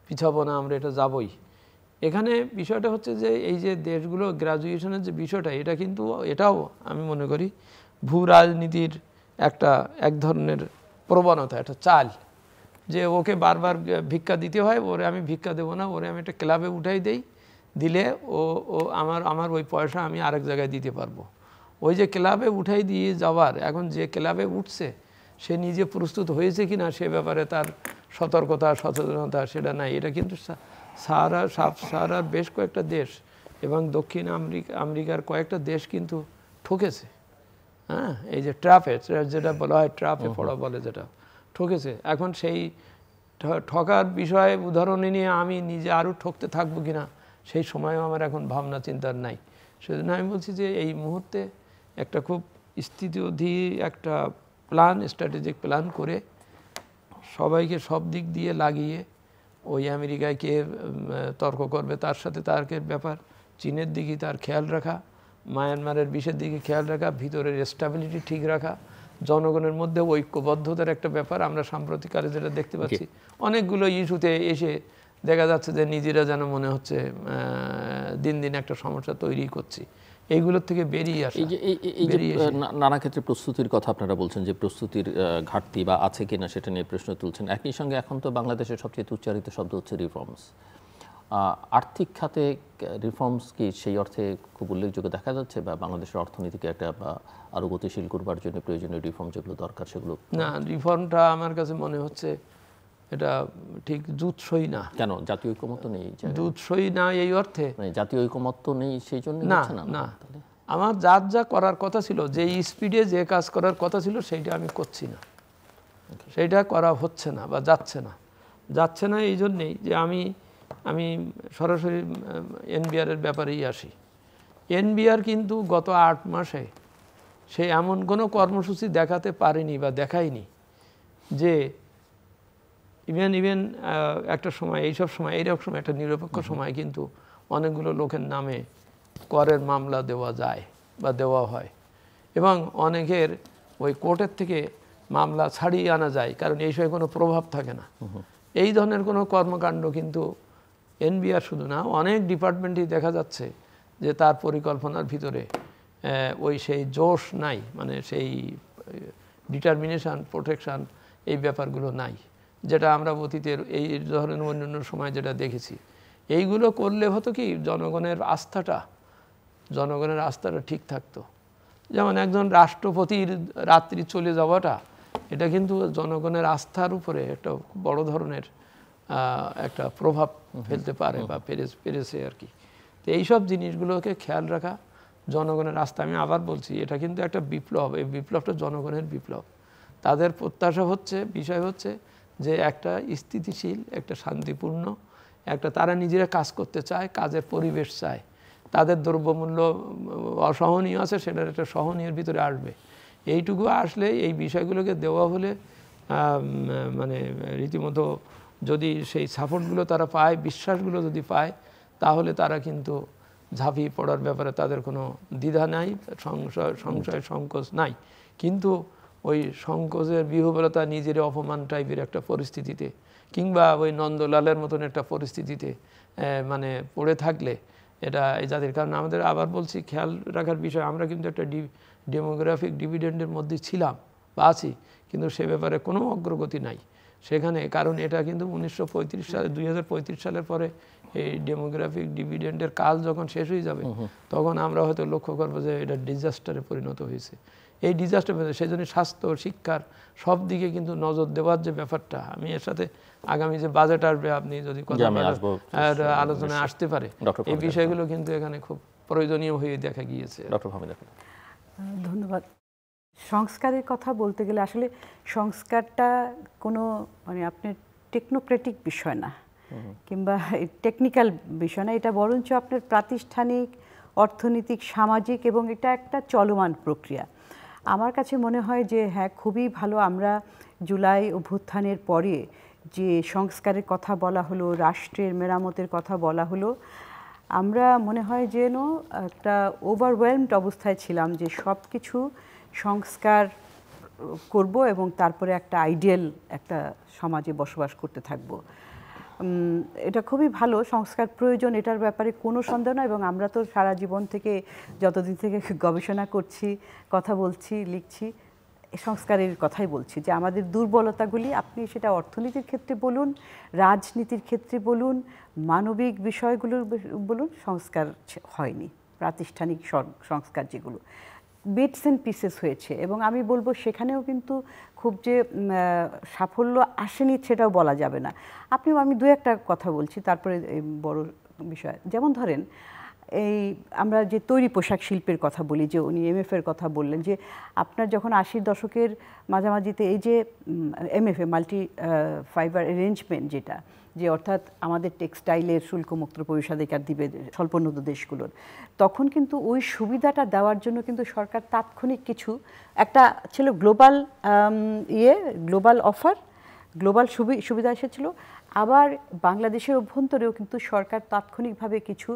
[SPEAKER 3] পিছাবো না, আমরা এটা যাবই। এখানে বিষয়টা হচ্ছে যে এই যে দেশগুলো গ্রাজুয়েশনের যে বিষয়টা, এটা কিন্তু এটাও আমি মনে করি ভূ রাজনীতির এক ধরনের প্রবণতা, একটা চাল, যে ওকে বারবার ভিক্ষা দিতে হয়, ওরে আমি ভিক্ষা দেবো না, ওরে আমি একটা ক্লাবে উঠাই দেই, দিলে ও ও আমার ওই পয়সা আমি আরেক জায়গায় দিতে পারবো। ওই যে ক্লাবে উঠাই দিয়ে যাওয়ার, এখন যে ক্লাবে উঠছে সে নিজে প্রস্তুত হয়েছে কিনা সে ব্যাপারে তার সতর্কতা সচেতনতা সেটা নাই। এটা কিন্তু সাহারার বেশ কয়েকটা দেশ এবং দক্ষিণ আমেরিকার কয়েকটা দেশ কিন্তু ঠকেছে। হ্যাঁ, এই যে ট্র্যাপে, যেটা বলা হয় ট্র্যাপে পড়া বলে, যেটা ঠকেছে। এখন সেই ঠকার বিষয়ে উদাহরণ নিয়ে আমি নিজে আরও ঠকতে থাকবো কিনা সেই সময়ও আমার এখন ভাবনা চিন্তার নাই। সেজন্য আমি বলছি যে এই মুহূর্তে একটা খুব স্থিতিধী একটা স্ট্র্যাটেজিক প্ল্যান করে সবাইকে সব দিক দিয়ে লাগিয়ে ওই আমেরিকায় কে তর্ক করবে তার সাথে তার্কের ব্যাপার, চীনের দিকে তার খেয়াল রাখা, মায়ানমারের বিষয়ের দিকে খেয়াল রাখা, ভিতরের স্টেবিলিটি ঠিক রাখা, জনগণের মধ্যে ঐক্যবদ্ধতার একটা ব্যাপার। আমরা সাম্প্রতিককালে যেটা দেখতে পাচ্ছি, অনেকগুলো ইস্যুতে এসে দেখা যাচ্ছে যে নিজেরা যেন মনে হচ্ছে দিন দিন একটা সমস্যা তৈরি করছি। এইগুলোর থেকে বেরিয়ে আসা।
[SPEAKER 1] এই যে নানা ক্ষেত্রে প্রস্তুতির কথা আপনারা বলছেন, যে প্রস্তুতির ঘাটতি বা আছে কিনা সেটা নিয়ে প্রশ্ন তুলছেন। একই সঙ্গে এখন তো বাংলাদেশের সবচেয়ে উচ্চারিত শব্দ হচ্ছে রিফর্মস। আর্থিক খাতে রিফর্মস কি সেই অর্থে খুব উল্লেখযোগ্য দেখা যাচ্ছে, বা বাংলাদেশের অর্থনীতিকে একটা আরও গতিশীল করবার জন্য প্রয়োজনীয় রিফর্ম যেগুলো দরকার সেগুলো?
[SPEAKER 3] না, রিফর্মটা আমার কাছে মনে হচ্ছে এটা ঠিক জুৎসই না।
[SPEAKER 1] কেন? জাতীয় ঐকমত্য নেই?
[SPEAKER 3] জুৎসই না এই অর্থে
[SPEAKER 1] জাতীয় ঐকমত্য নেই সেই জন্য
[SPEAKER 3] না। আমার যা করার কথা ছিল, যে স্পিডে যে কাজ করার কথা ছিল সেইটা আমি করছি না, সেইটা করা হচ্ছে না বা যাচ্ছে না। এই জন্যেই যে আমি সরাসরি এনবিআরের ব্যাপারেই আসি। এনবিআর কিন্তু গত 8 মাসে সে এমন কোনো কর্মসূচি দেখাতে পারেনি বা দেখায়নি যে ইভেন একটা সময় এইরকম সময় একটা নিরপেক্ষ সময় কিন্তু অনেকগুলো লোকের নামে করের মামলা দেওয়া যায় বা দেওয়া হয়, এবং অনেকের ওই কোর্টের থেকে মামলা ছাড়িয়ে আনা যায়, কারণ এই সময় কোনো প্রভাব থাকে না। এই ধরনের কোনো কর্মকাণ্ড কিন্তু এনবিআর শুধু না, অনেক ডিপার্টমেন্টই দেখা যাচ্ছে যে তার পরিকল্পনার ভিতরে সেই জোশ নাই, মানে সেই ডিটারমিনেশন, প্রোটেকশন, এই ব্যাপারগুলো নাই, যেটা আমরা অতীতের এই ধরনের অন্যান্য সময় যেটা দেখেছি। এইগুলো করলে হতো কি, জনগণের আস্থাটা ঠিক থাকতো। যেমন একজন রাষ্ট্রপতির রাত্রি চলে যাওয়াটা, এটা কিন্তু জনগণের আস্থার উপরে একটা বড় ধরনের একটা প্রভাব ফেলতে পারে বা পেরেছে আর কি। তো এইসব জিনিসগুলোকে খেয়াল রাখা, জনগণের আস্থা, আমি আবার বলছি এটা কিন্তু একটা বিপ্লব। এই বিপ্লবটা জনগণের বিপ্লব। তাদের প্রত্যাশা বিষয় হচ্ছে যে একটা স্থিতিশীল, একটা শান্তিপূর্ণ, তারা নিজেরা কাজ করতে চায়, কাজের পরিবেশ চায়। তাদের দ্রব্যমূল্য অসহনীয় আছে, সেটার একটা সহনীয়ের ভিতরে আসবে। এইটুকু আসলে এই বিষয়গুলোকে দেওয়া হলে মানে রীতিমতো যদি সেই সাপোর্টগুলো তারা পায়, বিশ্বাসগুলো যদি পায়, তাহলে তারা কিন্তু ঝাঁপিয়ে পড়ার ব্যাপারে তাদের কোনো দ্বিধা নাই, সংশয় সংকোচ নাই। কিন্তু ওই সংকোচের বিহ্বলতা, নিজের অপমান টাইপের একটা পরিস্থিতিতে, কিংবা ওই নন্দলালের মতন একটা পরিস্থিতিতে মানে পড়ে থাকলে এটা এই জাতির, কারণ আমাদের আবার বলছি খেয়াল রাখার বিষয়, আমরা কিন্তু একটা ডেমোগ্রাফিক ডিভিডেন্ডের মধ্যে ছিলাম বা আছি, কিন্তু সে ব্যাপারে কোনো অগ্রগতি নাই সেখানে। কারণ এটা কিন্তু 1935 সালে 2035 সালের পরে এই ডেমোগ্রাফিক ডিভিডেন্ডের কাল যখন শেষ হয়ে যাবে, তখন আমরা হয়তো লক্ষ্য করবো যে এটা ডিজাস্টারে পরিণত হয়েছে। এই ডিজাস্টার, সেই জন্য স্বাস্থ্য, শিক্ষার সব দিকে কিন্তু নজর দেওয়ার যে ব্যাপারটা, আমি এর সাথে আগামী যে বাজেট আসবে, আপনি যদি আলোচনায় আসতে পারে, এই বিষয়গুলো কিন্তু এখানে খুব প্রয়োজনীয় হয়ে দেখা গিয়েছে।
[SPEAKER 2] ধন্যবাদ। সংস্কারের কথা বলতে গেলে আসলে সংস্কারটা কোনো মানে আপনার টেকনোক্রেটিক বিষয় না, কিংবা টেকনিক্যাল বিষয় না, এটা বরঞ্চ আপনার প্রাতিষ্ঠানিক, অর্থনৈতিক, সামাজিক, এবং এটা একটা চলমান প্রক্রিয়া। আমার কাছে মনে হয় যে হ্যাঁ, খুবই ভালো আমরা জুলাই অভ্যুত্থানের পরে যে সংস্কারের কথা বলা হলো, রাষ্ট্রের মেরামতের কথা বলা হলো, আমরা মনে হয় যেন একটা ওভারওয়েলমড অবস্থায় ছিলাম যে সব কিছু সংস্কার করব এবং তারপরে একটা আইডিয়াল একটা সমাজে বসবাস করতে থাকব। এটা খুবই ভালো, সংস্কার প্রয়োজন, এটার ব্যাপারে কোনো সন্দেহ নয়। এবং আমরা তো সারা জীবন থেকে যতদিন থেকে গবেষণা করছি, কথা বলছি, লিখছি, সংস্কারের কথাই বলছি যে আমাদের দুর্বলতাগুলি, আপনি সেটা অর্থনীতির ক্ষেত্রে বলুন, রাজনীতির ক্ষেত্রে বলুন, মানবিক বিষয়গুলোর বলুন, সংস্কার হয়নি। প্রাতিষ্ঠানিক সংস্কার যেগুলো বিটস অ্যান্ড পিসেস হয়েছে, এবং আমি বলবো সেখানেও কিন্তু খুব যে সাফল্য আসেনি সেটাও বলা যাবে না। আমি দু একটা কথা বলছি, তারপরে বড় বিষয়, যেমন ধরেন এই আমরা যে তৈরি পোশাক শিল্পের কথা বলি, যে উনি এমএফের কথা বললেন, যে আপনার যখন 80-র দশকের মাঝামাঝিতে এই যে এমএফএ মাল্টি ফাইবার অ্যারেঞ্জমেন্ট, যেটা যে অর্থাৎ আমাদের টেক্সটাইলের শুল্কমুক্ত প্রবেশাধিকার দিবে স্বল্পোন্নত দেশগুলোর, তখন কিন্তু ওই সুবিধাটা দেওয়ার জন্য কিন্তু সরকার তাৎক্ষণিক কিছু একটা ছিল গ্লোবাল অফার, গ্লোবাল সুবিধা এসেছিল। আবার বাংলাদেশের অভ্যন্তরেও কিন্তু সরকার তাৎক্ষণিকভাবে কিছু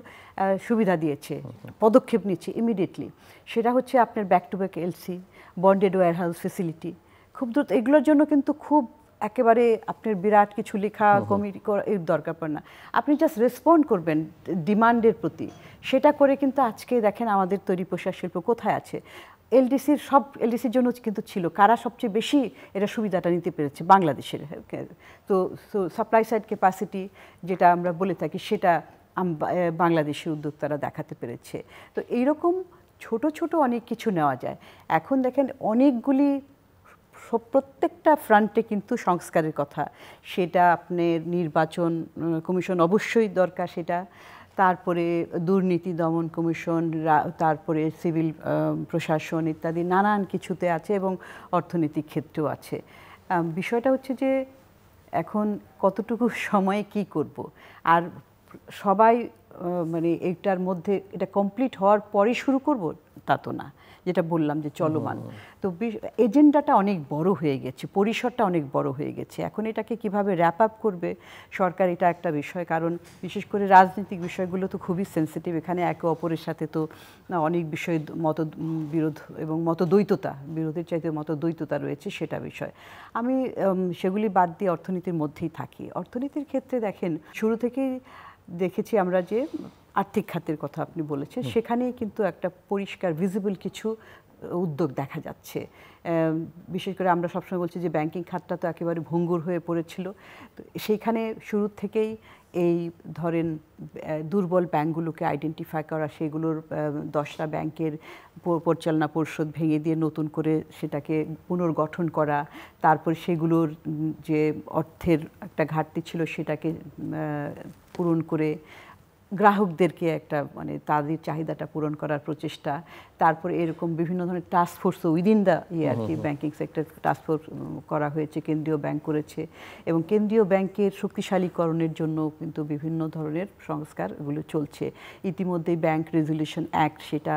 [SPEAKER 2] সুবিধা দিয়েছে, পদক্ষেপ নিচ্ছে ইমিডিয়েটলি। সেটা হচ্ছে আপনার back to back LC, bonded warehouse facility, খুব দ্রুত। এগুলোর জন্য কিন্তু খুব একেবারে আপনার বিরাট কিছু লেখা কমিটি এর দরকার পড়ে না, আপনি জাস্ট রেসপন্ড করবেন ডিমান্ডের প্রতি। সেটা করে কিন্তু আজকে দেখেন আমাদের তৈরি পোশাক শিল্প কোথায় আছে। এলডিসির জন্য কিন্তু ছিল, কারা সবচেয়ে বেশি এটা সুবিধাটা নিতে পেরেছে, বাংলাদেশের। তো সাপ্লাই সাইড ক্যাপাসিটি যেটা আমরা বলে থাকি, সেটা বাংলাদেশের উদ্যোক্তারা দেখাতে পেরেছে। তো এইরকম ছোট ছোট অনেক কিছু নেওয়া যায়। এখন দেখেন অনেকগুলি, প্রত্যেকটা ফ্রন্টে কিন্তু সংস্কারের কথা, সেটা আপনার নির্বাচন কমিশন অবশ্যই দরকার, সেটা তারপরে দুর্নীতি দমন কমিশন, তারপরে সিভিল প্রশাসন ইত্যাদি নানান কিছুতে আছে, এবং অর্থনৈতিক ক্ষেত্রেও আছে। বিষয়টা হচ্ছে যে এখন কতটুকু সময়ে কি করব, আর সবাই মানে এইটার মধ্যে এটা কমপ্লিট হওয়ার পরে শুরু করব তা তো না, যেটা বললাম যে চলমান। তো এজেন্ডাটা অনেক বড় হয়ে গেছে, পরিসরটা অনেক বড় হয়ে গেছে। এখন এটাকে কিভাবে র্যাপ আপ করবে সরকার, এটা একটা বিষয়। কারণ বিশেষ করে রাজনৈতিক বিষয়গুলো তো খুবই সেন্সিটিভ, এখানে একে অপরের সাথে তো অনেক বিষয় বিরোধ এবং মতদ্বৈততা, বিরোধের চাইতে মতদ্বৈততা রয়েছে, সেটা বিষয়। আমি সেগুলি বাদ দিয়ে অর্থনীতির মধ্যেই থাকি। অর্থনীতির ক্ষেত্রে দেখেন শুরু থেকেই দেখেছি আমরা যে আর্থিক খাতের কথা আপনি বলেছেন, সেখানেই কিন্তু একটা পরিষ্কার ভিজিবল কিছু উদ্যোগ দেখা যাচ্ছে। বিশেষ করে আমরা সবসময় বলছি যে ব্যাংকিং খাতটা তো একেবারে ভঙ্গুর হয়ে পড়েছিল, তো সেইখানে শুরু থেকেই এই ধরেন দুর্বল ব্যাংকগুলোকে আইডেন্টিফাই করা, সেগুলোর 10টা ব্যাংকের পরিচালনা পরিষদ ভেঙে দিয়ে নতুন করে সেটাকে পুনর্গঠন করা, তারপর সেগুলোর যে অর্থের একটা ঘাটতি ছিল সেটাকে পূরণ করে গ্রাহকদেরকে একটা মানে তাদের চাহিদাটা পূরণ করার প্রচেষ্টা, তারপরে এরকম বিভিন্ন ধরনের টাস্ক ফোর্স উইদিন দ্য আর কি ব্যাংকিং সেক্টর টাস্ক ফোর্স করা হয়েছে, কেন্দ্রীয় ব্যাংক করেছে, এবং কেন্দ্রীয় ব্যাংকের শক্তিশালীকরণের জন্য কিন্তু বিভিন্ন ধরনের সংস্কার এগুলো চলছে। ইতিমধ্যেই ব্যাংক রেজুলিউশন অ্যাক্ট, সেটা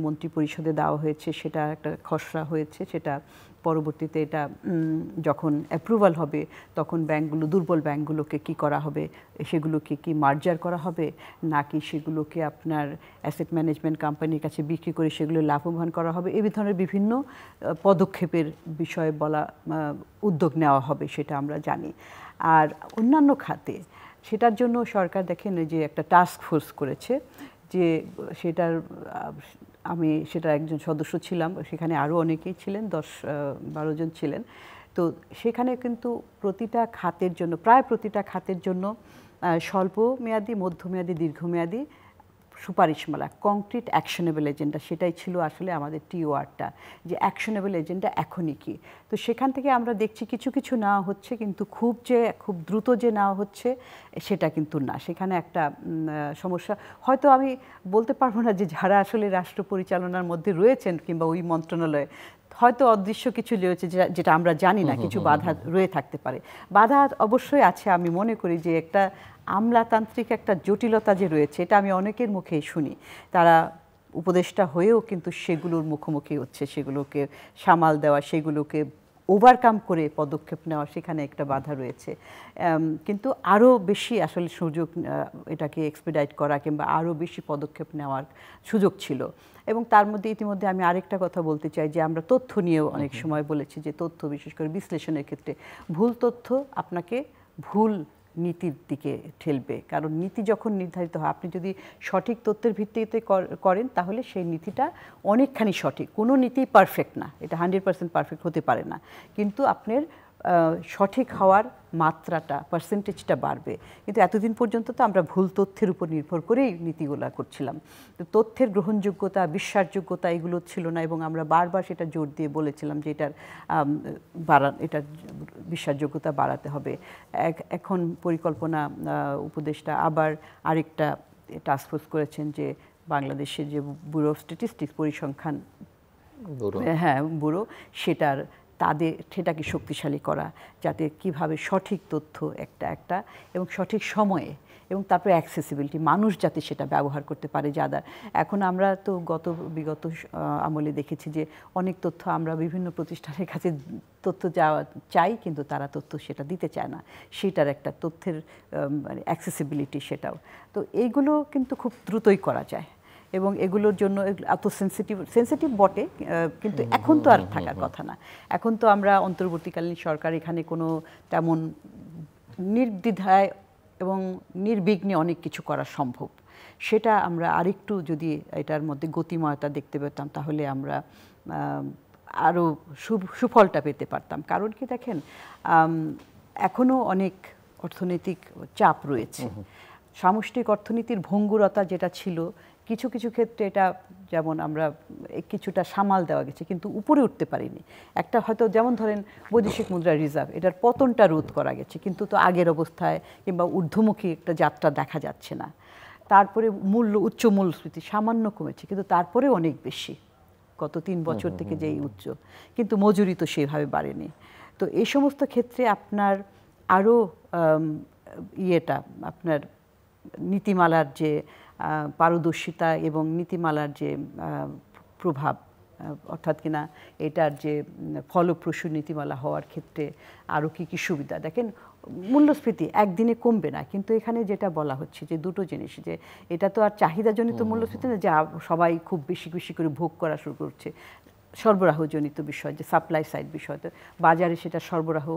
[SPEAKER 2] মন্ত্রী পরিষদে দেওয়া হয়েছে, সেটা একটা খসড়া হয়েছে, সেটা পরবর্তীতে এটা যখন অ্যাপ্রুভাল হবে তখন ব্যাংকগুলো, দুর্বল ব্যাংকগুলোকে কি করা হবে, সেগুলোকে কি মার্জার করা হবে, নাকি সেগুলোকে আপনার অ্যাসেট ম্যানেজমেন্ট কোম্পানির কাছে বিক্রি করে সেগুলো লাভবান করা হবে, এই ধরনের বিভিন্ন পদক্ষেপের বিষয়ে বলা উদ্যোগ নেওয়া হবে, সেটা আমরা জানি। আর অন্যান্য খাতে সেটার জন্য সরকার দেখেন যে একটা টাস্ক ফোর্স করেছে, যে আমি সেটা একজন সদস্য ছিলাম, সেখানে আরও অনেকেই ছিলেন, 10-12 জন ছিলেন। তো সেখানে কিন্তু প্রতিটা খাতের জন্য, প্রায় প্রতিটা খাতের জন্য স্বল্প মেয়াদি, মধ্যমেয়াদী, দীর্ঘমেয়াদী সুপারিশমালা, কংক্রিট অ্যাকশনেবল এজেন্ডা, সেটাই ছিল আসলে আমাদের টিওআরটা, যে অ্যাকশনেবল এজেন্ডা এখনই কি। তো সেখান থেকে আমরা দেখছি কিছু কিছু নেওয়া হচ্ছে, কিন্তু খুব দ্রুত যে নেওয়া হচ্ছে সেটা কিন্তু না। সেখানে একটা সমস্যা, হয়তো আমি বলতে পারবো না যে যারা আসলে রাষ্ট্র পরিচালনার মধ্যে রয়েছেন কিংবা ওই মন্ত্রণালয়ে, হয়তো অদৃশ্য কিছু রয়েছে যেটা আমরা জানি না, কিছু বাধা রয়ে থাকতে পারে। বাধা অবশ্যই আছে, আমি মনে করি যে একটা আমলাতান্ত্রিক একটা জটিলতা যে রয়েছে, এটা আমি অনেকের মুখেই শুনি, তারা উপদেষ্টা হয়েও কিন্তু সেগুলোর মুখোমুখি হচ্ছে, সেগুলোকে সামাল দেওয়া, সেগুলোকে ওভারকাম করে পদক্ষেপ নেওয়া, সেখানে একটা বাধা রয়েছে। কিন্তু আরও বেশি আসলে সুযোগ, এটাকে এক্সপিডাইট করা কিংবা আরও বেশি পদক্ষেপ নেওয়ার সুযোগ ছিল। এবং তার মধ্যে ইতিমধ্যে আমি আরেকটা কথা বলতে চাই, যে আমরা তথ্য নিয়েও অনেক সময় বলেছি যে তথ্য, বিশেষ করে বিশ্লেষণের ক্ষেত্রে ভুল তথ্য আপনাকে ভুল নীতির দিকে ঠেলবে। কারণ নীতি যখন নির্ধারিত হয়, আপনি যদি সঠিক তথ্যের ভিত্তিতে করেন তাহলে সেই নীতিটা অনেকখানি সঠিক। কোনো নীতি পারফেক্ট না, এটা 100% পারফেক্ট হতে পারে না, কিন্তু আপনার সঠিক হওয়ার মাত্রাটা, পার্সেন্টেজটা বাড়বে। কিন্তু এতদিন পর্যন্ত তো আমরা ভুল তথ্যের উপর নির্ভর করেই নীতিগুলো করছিলাম। তো তথ্যের গ্রহণযোগ্যতা, বিশ্বাসযোগ্যতা এগুলো ছিল না, এবং আমরা বারবার সেটা জোর দিয়ে বলেছিলাম যে এটার বিশ্বাসযোগ্যতা বাড়াতে হবে। এখন পরিকল্পনা উপদেষ্টা আবার আরেকটা টাস্কফোর্স করেছেন যে বাংলাদেশের যে ব্যুরো অফ স্ট্যাটিস্টিক্স, পরিসংখ্যান ব্যুরো, সেটাকে শক্তিশালী করা, যাতে কিভাবে সঠিক তথ্য একটা এবং সঠিক সময়ে, এবং তারপরে অ্যাক্সেসিবিলিটি, মানুষ যাতে সেটা ব্যবহার করতে পারে। এখন আমরা তো বিগত আমলে দেখেছি যে অনেক তথ্য আমরা বিভিন্ন প্রতিষ্ঠানের কাছে তথ্য চাই, কিন্তু তারা তথ্য সেটা দিতে চায় না। সেটার একটা তথ্যের অ্যাক্সেসিবিলিটি, সেটাও তো এইগুলো কিন্তু খুব দ্রুতই করা যায়, এবং এগুলোর জন্য এত সেন্সিটিভ বটে, কিন্তু এখন তো আর থাকার কথা না। এখন তো আমরা অন্তর্বর্তীকালীন সরকার, এখানে কোনো তেমন নির্দ্বিধায় এবং নির্বিঘ্নে অনেক কিছু করা সম্ভব। সেটা আমরা আরেকটু যদি এটার মধ্যে গতিময়তা দেখতে পেতাম, তাহলে আমরা আরও সুফলটা পেতে পারতাম। কারণ কি দেখেন, এখনও অনেক অর্থনৈতিক চাপ রয়েছে। সামষ্টিক অর্থনীতির ভঙ্গুরতা যেটা ছিল, কিছু কিছু ক্ষেত্রে এটা, যেমন আমরা কিছুটা সামাল দেওয়া গেছে, কিন্তু উপরে উঠতে পারিনি। একটা হয়তো যেমন ধরেন বৈদেশিক মুদ্রা রিজার্ভ, এটার পতনটা রোধ করা গেছে, কিন্তু তো আগের অবস্থায় কিংবা ঊর্ধ্বমুখী একটা যাত্রা দেখা যাচ্ছে না। তারপরে উচ্চ মূল্যস্ফীতি সামান্য কমেছে, কিন্তু তারপরে অনেক বেশি, গত 3 বছর থেকে যেই উচ্চ, কিন্তু মজুরি তো সেভাবে বাড়েনি। তো এই সমস্ত ক্ষেত্রে আপনার আরও আপনার নীতিমালার যে পারদর্শিতা এবং নীতিমালার যে প্রভাব, অর্থাৎ কিনা এটার যে ফলপ্রসূ নীতিমালা হওয়ার ক্ষেত্রে আরও কী কী সুবিধা। দেখেন, মূল্যস্ফীতি একদিনে কমবে না, কিন্তু এখানে যেটা বলা হচ্ছে যে দুটো জিনিস, যে এটা তো আর চাহিদাজনিত মূল্যস্ফীতি না, যা সবাই খুব বেশি বেশি করে ভোগ করা শুরু করছে, সরবরাহজনিত বিষয়, যে সাপ্লাই সাইড বিষয়, তো বাজারে সেটা সরবরাহ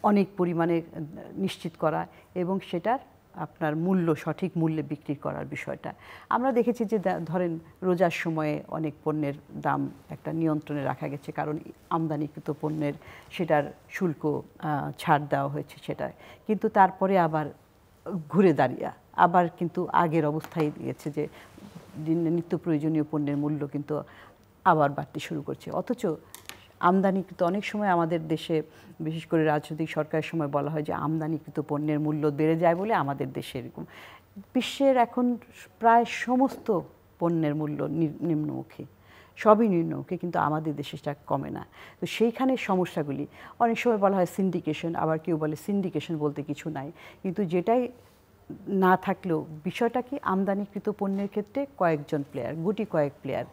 [SPEAKER 2] অনেক পরিমাণে নিশ্চিত করা, এবং সেটার আপনার সঠিক মূল্যে বিক্রি করার বিষয়টা আমরা দেখেছি। যে ধরেন রোজার সময়ে অনেক পণ্যের দাম একটা নিয়ন্ত্রণে রাখা গেছে, কারণ আমদানিকৃত পণ্যের সেটার শুল্ক ছাড় দেওয়া হয়েছে সেটা, কিন্তু তারপরে আবার ঘুরে দাঁড়িয়ে আবার কিন্তু আগের অবস্থায় দিয়েছে, যে নিত্য প্রয়োজনীয় পণ্যের মূল্য কিন্তু আবার বাড়তে শুরু করছে। অথচ আমদানিকৃত, অনেক সময় আমাদের দেশে বিশেষ করে রাজনৈতিক সরকারের সময় বলা হয় যে আমদানিকৃত পণ্যের মূল্য বেড়ে যায় বলে আমাদের দেশে এরকম। বিশ্বের এখন প্রায় সমস্ত পণ্যের মূল্য নিম্নমুখী, সবই নিম্নমুখী, কিন্তু আমাদের দেশে সেটা কমে না। তো সেইখানে সমস্যাগুলি, অনেক সময় বলা হয় সিন্ডিকেশন, আবার কেউ বলে সিন্ডিকেশন বলতে কিছু নাই, কিন্তু যেটাই না থাকলেও বিষয়টা কি, আমদানিকৃত পণ্যের ক্ষেত্রে কয়েকজন প্লেয়ার, গুটি কয়েক প্লেয়ার,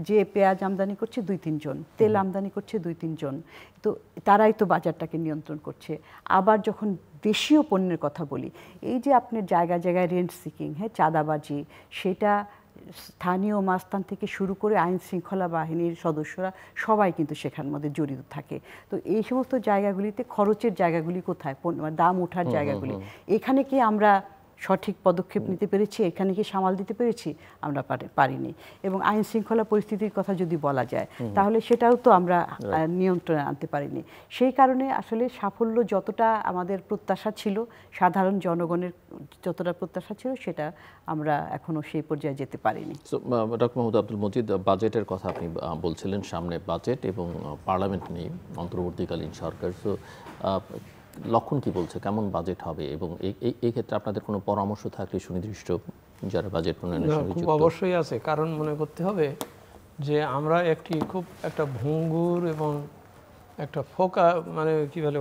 [SPEAKER 2] যে পেঁয়াজ আমদানি করছে 2-3 জন, তেল আমদানি করছে 2-3 জন, তো তারাই তো বাজারটাকে নিয়ন্ত্রণ করছে। আবার যখন দেশীয় পণ্যের কথা বলি, এই যে আপনার জায়গায় জায়গায় রেন্ট সিকিং, চাঁদাবাজি, সেটা স্থানীয় মাস্তান থেকে শুরু করে আইন শৃঙ্খলা বাহিনীর সদস্যরা সবাই কিন্তু সেখানের মধ্যে জড়িত থাকে। তো এই সমস্ত জায়গাগুলিতে খরচের জায়গাগুলি কোথায়, দাম ওঠার জায়গাগুলি, এখানে কি আমরা সঠিক পদক্ষেপ নিতে পেরেছি, এখানে কি সামাল দিতে পেরেছি? আমরা পারিনি। এবং আইন শৃঙ্খলা পরিস্থিতির কথা যদি বলা যায়, তাহলে সেটাও তো আমরা নিয়ন্ত্রণে আনতে পারিনি। সেই কারণে আসলে সাফল্য যতটা আমাদের প্রত্যাশা ছিল, সাধারণ জনগণের যতটা প্রত্যাশা ছিল, সেটা আমরা এখনো সেই পর্যায়ে যেতে পারিনি।
[SPEAKER 1] ডক্টর মোহাম্মদ আব্দুল মজিদ, বাজেটের কথা আপনি বলছিলেন, সামনে বাজেট এবং পার্লামেন্ট নিয়ে অন্তর্বর্তীকালীন সরকার, তো লক্ষণ কি বলছে, কেমন বাজেট হবে, এবং এই ক্ষেত্রে আপনাদের কোনো পরামর্শ থাকলে সুনির্দিষ্ট যারা বাজেট প্রণয়নের সঙ্গে যুক্ত?
[SPEAKER 3] অবশ্যই আছে, কারণ মনে করতে হবে যে আমরা খুব একটা ভঙ্গুর এবং একটা কি বলে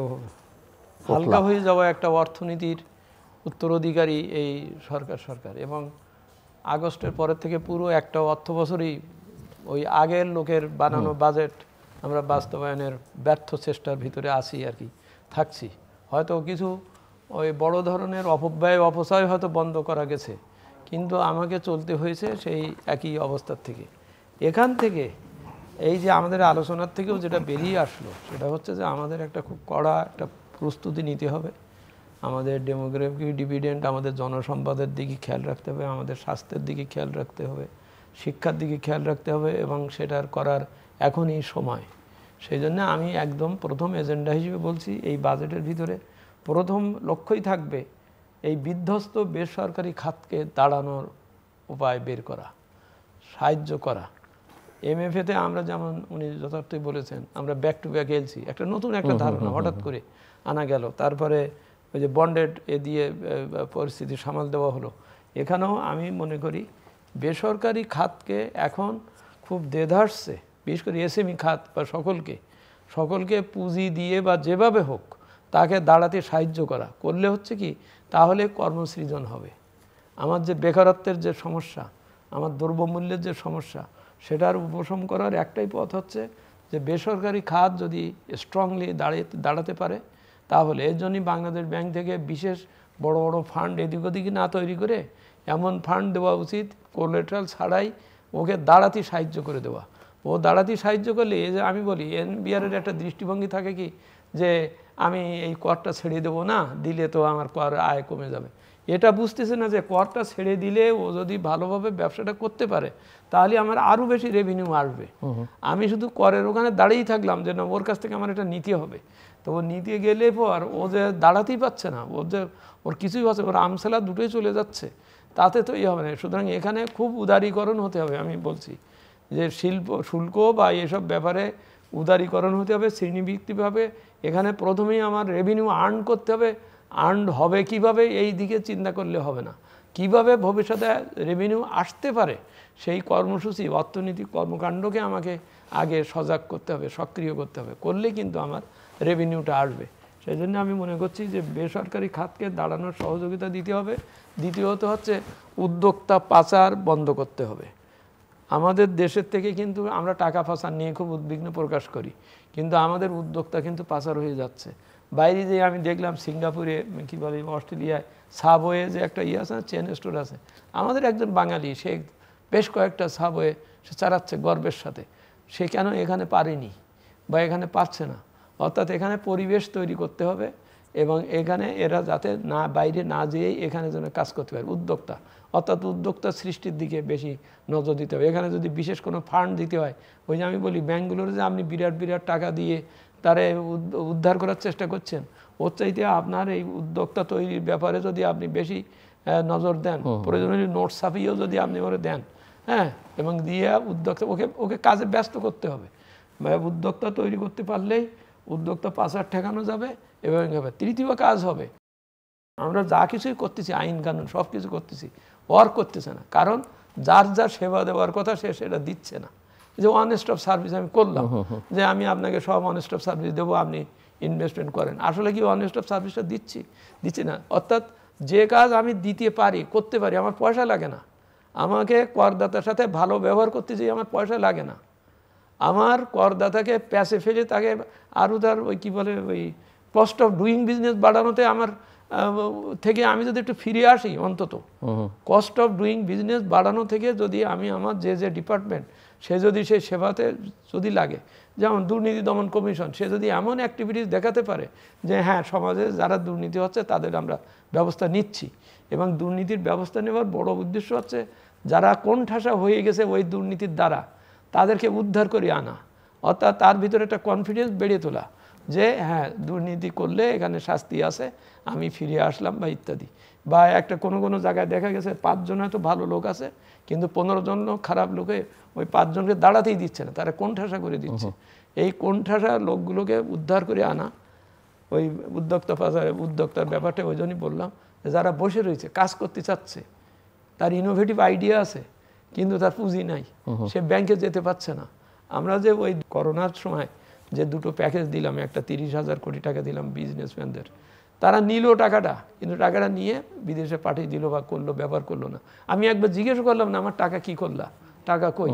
[SPEAKER 3] হালকা হয়ে যাওয়া একটা অর্থনীতির উত্তরাধিকারী এই সরকার, এবং আগস্টের পরের থেকে পুরো একটা অর্থ বছরই ওই আগের লোকের বানানো বাজেট আমরা বাস্তবায়নের ব্যর্থ চেষ্টার ভিতরে আছি আর কি, থাকছি। হয়তো কিছু ওই বড় ধরনের অপচয় হয়তো বন্ধ করা গেছে, কিন্তু আমাকে চলতে হয়েছে সেই একই অবস্থার থেকে। এখান থেকে এই যে আমাদের আলোচনার থেকেও যেটা বেরিয়ে আসলো, সেটা হচ্ছে যে আমাদের একটা খুব কড়া একটা প্রস্তুতি নিতে হবে, আমাদের ডেমোগ্রাফিক ডিভিডেন্ড, আমাদের জনসম্পদের দিকে খেয়াল রাখতে হবে, আমাদের স্বাস্থ্যের দিকে খেয়াল রাখতে হবে, শিক্ষার দিকে খেয়াল রাখতে হবে, এবং সেটার করার এখনই সময়। সেই জন্য আমি একদম প্রথম এজেন্ডা হিসেবে বলছি, এই বাজেটের ভিতরে প্রথম লক্ষ্যই থাকবে এই বিধ্বস্ত বেসরকারি খাতকে দাঁড়ানোর উপায় বের করা, সাহায্য করা। MFA-তে আমরা যেমন উনি যথার্থই বলেছেন, আমরা ব্যাক টু ব্যাক এলসি একটা নতুন একটা ধারণা হঠাৎ করে আনা গেল, তারপরে ওই যে বন্ডেড দিয়ে পরিস্থিতি সামাল দেওয়া হলো। এখানেও আমি মনে করি বেসরকারি খাতকে এখন খুব দেধারছে, বিশেষ করে SME খাত বা সকলকে পুঁজি দিয়ে বা যেভাবে হোক তাকে দাঁড়াতে সাহায্য করা, করলে হচ্ছে কি তাহলে কর্মসৃজন হবে। আমার যে বেকারত্বের যে সমস্যা, আমার দ্রব্যমূল্যের যে সমস্যা, সেটার উপশম করার একটাই পথ হচ্ছে যে বেসরকারি খাত যদি স্ট্রংলি দাঁড়াতে পারে, তাহলে এর জন্যই বাংলাদেশ ব্যাংক থেকে বিশেষ বড় বড় ফান্ড এদিক ওদিকে না তৈরি করে এমন ফান্ড দেওয়া উচিত কোলাটেরাল ছাড়াই ওকে দাঁড়াতে সাহায্য করে দেওয়া। ও দাঁড়াতে সাহায্য করলে, এই যে আমি বলি NBR-এর একটা দৃষ্টিভঙ্গি থাকে কি যে আমি এই করটা ছেড়ে দেবো না, দিলে তো আমার কর আয় কমে যাবে। এটা বুঝতেছে না যে করটা ছেড়ে দিলে ও যদি ভালোভাবে ব্যবসাটা করতে পারে তাহলে আমার আরও বেশি রেভিনিউ আসবে। আমি শুধু করের ওখানে দাঁড়িয়েই থাকলাম যে না ওর কাছ থেকে আমার এটা নিতে হবে, তো ও নিতে গেলে পর ও যে দাঁড়াতেই পারছে না, ওর কিছুই হচ্ছে, ওর আমসেলা দুটোই চলে যাচ্ছে, তাতে তো হবে না। সুতরাং এখানে খুব উদারীকরণ হতে হবে। আমি বলছি যে শুল্ক বা এসব ব্যাপারে উদারীকরণ হতে হবে শ্রেণীভিত্তিকভাবে। এখানে প্রথমেই আমার রেভিনিউ আর্ন করতে হবে। আর্ন হবে কিভাবে এই দিকে চিন্তা করলে হবে না, কিভাবে ভবিষ্যতে রেভিনিউ আসতে পারে সেই কর্মসূচি, অর্থনৈতিক কর্মকাণ্ডকে আমাকে আগে সজাগ করতে হবে, সক্রিয় করতে হবে, করলে কিন্তু আমার রেভিনিউটা আসবে। সেই জন্য আমি মনে করছি যে বেসরকারি খাতকে দাঁড়ানোর সহযোগিতা দিতে হবে। দ্বিতীয়ত হচ্ছে উদ্যোক্তা পাচার বন্ধ করতে হবে। আমাদের দেশের থেকে কিন্তু আমরা টাকা পাচার নিয়ে খুব উদ্বিগ্ন প্রকাশ করি, কিন্তু আমাদের উদ্যোক্তা কিন্তু পাচার হয়ে যাচ্ছে। বাইরে যে আমি দেখলাম সিঙ্গাপুরে, কী বলে অস্ট্রেলিয়ায় সাবওয়ে যে একটা আছে, চেন স্টোর আছে, আমাদের একজন বাঙালি সে বেশ কয়েকটা সাবওয়ে সে চালাচ্ছে গর্বের সাথে। সে কেন এখানে পারেনি বা এখানে পারছে না? অর্থাৎ এখানে পরিবেশ তৈরি করতে হবে এবং এখানে এরা যাতে না বাইরে না যেয়েই এখানে যেন কাজ করতে পারে। উদ্যোক্তা, অর্থাৎ উদ্যোক্তা সৃষ্টির দিকে বেশি নজর দিতে হবে। এখানে যদি বিশেষ কোনো ফান্ড দিতে হয়, ওই যে আমি বলি ব্যাঙ্কগুলোর যে আপনি বিরাট বিরাট টাকা দিয়ে তারা উদ্ধার করার চেষ্টা করছেন, ওর চাইতে আপনার এই উদ্যোক্তা তৈরির ব্যাপারে যদি আপনি বেশি নজর দেন, প্রয়োজনীয় নোট ছাপিয়েও যদি আপনি ওরে দেন, হ্যাঁ, এবং দিয়ে উদ্যোক্তা ওকে কাজে ব্যস্ত করতে হবে। উদ্যোক্তা তৈরি করতে পারলেই উদ্যোক্তা পাচার ঠেকানো যাবে এবং তৃতীয় কাজ হবে, আমরা যা কিছুই করতেছি আইন কানুন সব কিছু করতেছি, ওয়ার্ক করতেছে না, কারণ যার যা সেবা দেওয়ার কথা সে সেটা দিচ্ছে না। যে ওয়ান স্টপ সার্ভিস আমি করলাম, যে আমি আপনাকে সব ওয়ান স্টপ সার্ভিস দেবো, আপনি ইনভেস্টমেন্ট করেন, আসলে কি ওয়ান স্টপ সার্ভিসটা দিচ্ছি না। অর্থাৎ যে কাজ আমি দিতে পারি, করতে পারি, আমার পয়সা লাগে না। আমাকে করদাতার সাথে ভালো ব্যবহার করতে চাই, আমার পয়সা লাগে না। আমার করদাতাকে প্যাসে ফেলে তাকে আরও তার ওই কী বলে ওই কস্ট অফ ডুইং বিজনেস বাড়ানোতে আমার থেকে আমি যদি একটু ফিরে আসি, অন্তত কস্ট অফ ডুইং বিজনেস বাড়ানো থেকে যদি আমি আমার যে ডিপার্টমেন্ট সে যদি সেই সেবাতে যদি লাগে, যেমন দুর্নীতি দমন কমিশন, সে যদি এমন অ্যাক্টিভিটিস দেখাতে পারে যে হ্যাঁ সমাজে যারা দুর্নীতি হচ্ছে তাদের আমরা ব্যবস্থা নিচ্ছি, এবং দুর্নীতির ব্যবস্থা নেওয়ার বড় উদ্দেশ্য হচ্ছে যারা কোণঠাসা হয়ে গেছে ওই দুর্নীতির দ্বারা তাদেরকে উদ্ধার করে আনা, অর্থাৎ তার ভিতরে একটা কনফিডেন্স বেড়ে তোলা যে হ্যাঁ দুর্নীতি করলে এখানে শাস্তি আছে, আমি ফিরে আসলাম বা ইত্যাদি। বা একটা কোনো জায়গায় দেখা গেছে 5 জন হয়তো ভালো লোক আছে, কিন্তু 15 জন খারাপ লোকে ওই 5 জনকে দাঁড়াতেই দিচ্ছে না, তারা কোণঠাসা করে দিচ্ছে। এই কোণঠাসা লোকগুলোকে উদ্ধার করে আনা, ওই উদ্যোক্তার ব্যাপারটা ওই জন্যই বললাম, যারা বসে রয়েছে কাজ করতে চাচ্ছে, তার ইনোভেটিভ আইডিয়া আছে কিন্তু তার পুঁজি নাই, সে ব্যাংকে যেতে পারছে না। আমরা যে ওই করোনার সময় যে 2টো প্যাকেজ দিলাম, একটা 30,000 কোটি টাকা দিলাম বিজনেসম্যানদের, তারা নিল টাকাটা, কিন্তু টাকাটা নিয়ে বিদেশে পাঠিয়ে দিল বা করলো, ব্যবহার করলো না। আমি একবার জিজ্ঞেস করলাম না আমার টাকা কি করলা, টাকা কই?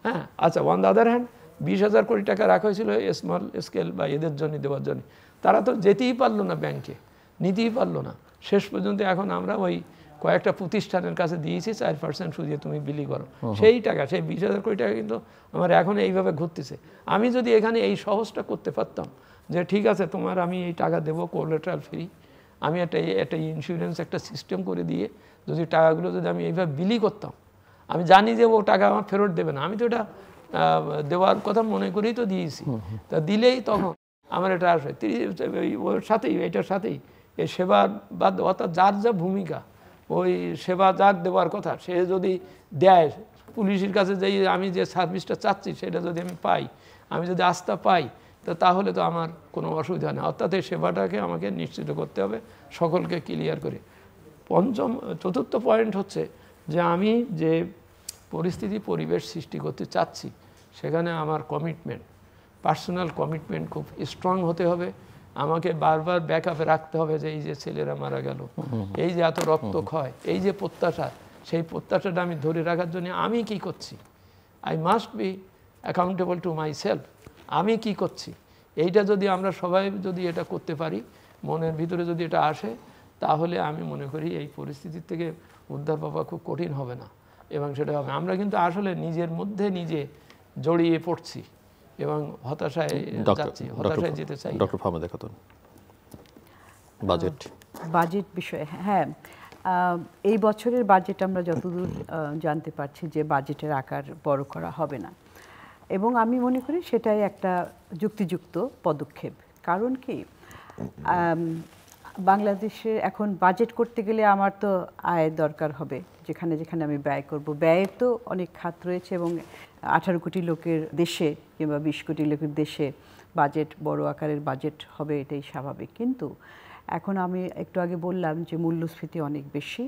[SPEAKER 3] হ্যাঁ, আচ্ছা, অন দ্য আদার হ্যান্ড 20,000 কোটি টাকা রাখা হয়েছিল স্মল স্কেল বা এদের জন্য দেওয়ার জন্য, তারা তো যেতেই পারলো না ব্যাংকে, নিতেই পারলো না। শেষ পর্যন্ত এখন আমরা ওই কয়েকটা প্রতিষ্ঠানের কাছে দিয়েছি 4% সুদে তুমি বিলি করো, সেই টাকা, সেই 20,000 কোটি টাকা কিন্তু আমার এখন এইভাবে ঘুরতেছে। আমি যদি এখানে এই সহজটা করতে পারতাম যে ঠিক আছে তোমার আমি এই টাকা দেবো কোলাটেরাল ফ্রি, আমি একটা ইন্স্যুরেন্স একটা সিস্টেম করে দিয়ে যদি টাকাগুলো যদি আমি এইভাবে বিলি করতাম, আমি জানি যে ও টাকা আমার ফেরত দেবে না, আমি তো এটা দেওয়ার কথা মনে করেই তো দিয়েছি, তা দিলেই তখন আমার এটা আসে ওর সাথেই এটার সাথেই এই সেবার বাদ, অর্থাৎ যার যা ভূমিকা, ওই সেবা যার দেওয়ার কথা সে যদি দেয়, পুলিশের কাছে যাই আমি যে সার্ভিসটা চাচ্ছি সেটা যদি আমি পাই, আমি যদি আস্থা পাই, তাহলে তো আমার কোনো অসুবিধা নেই। অর্থাৎ এই সেবাটাকে আমাকে নিশ্চিত করতে হবে সকলকে ক্লিয়ার করে। চতুর্থ পয়েন্ট হচ্ছে যে আমি যে পরিস্থিতি পরিবেশ সৃষ্টি করতে চাচ্ছি সেখানে আমার কমিটমেন্ট, পার্সোনাল কমিটমেন্ট খুব স্ট্রং হতে হবে। আমাকে বারবার ব্যাকআপে রাখতে হবে যে এই যে ছেলেরা মারা গেল, এই যে এত রক্তক্ষয়, এই যে প্রত্যাশা, সেই প্রত্যাশাটা আমি ধরে রাখার জন্য আমি কি করছি, I must be accountable to my self, আমি কি করছি। এইটা যদি আমরা সবাই যদি এটা করতে পারি, মনের ভিতরে যদি এটা আসে, তাহলে আমি মনে করি এই পরিস্থিতির থেকে উদ্ধার পাওয়া খুব কঠিন হবে না এবং সেটা হবে। আমরা কিন্তু আসলে নিজের মধ্যে নিজে জড়িয়ে পড়ছি এবং হতাশায় যাচ্ছি, হতাশায় যেতে চাই।
[SPEAKER 1] ডক্টর ফাহমিদা খাতুন, বাজেট
[SPEAKER 2] বিষয়ে, হ্যাঁ, এই বছরের বাজেট আমরা যতদূর জানতে পারছি যে বাজেটের আকার বড় করা হবে না, এবং আমি মনে করি সেটাই একটা যুক্তিযুক্ত পদক্ষেপ। কারণ কি, বাংলাদেশে এখন বাজেট করতে গেলে আমার তো আয় দরকার হবে, যেখানে যেখানে আমি ব্যয় করব। ব্যয়ের তো অনেক খাত রয়েছে এবং 18 কোটি লোকের দেশে কিংবা 20 কোটি লোকের দেশে বাজেট, বড় আকারের বাজেট হবে, এটাই স্বাভাবিক। কিন্তু এখন আমি একটু আগে বললাম যে মূল্যস্ফীতি অনেক বেশি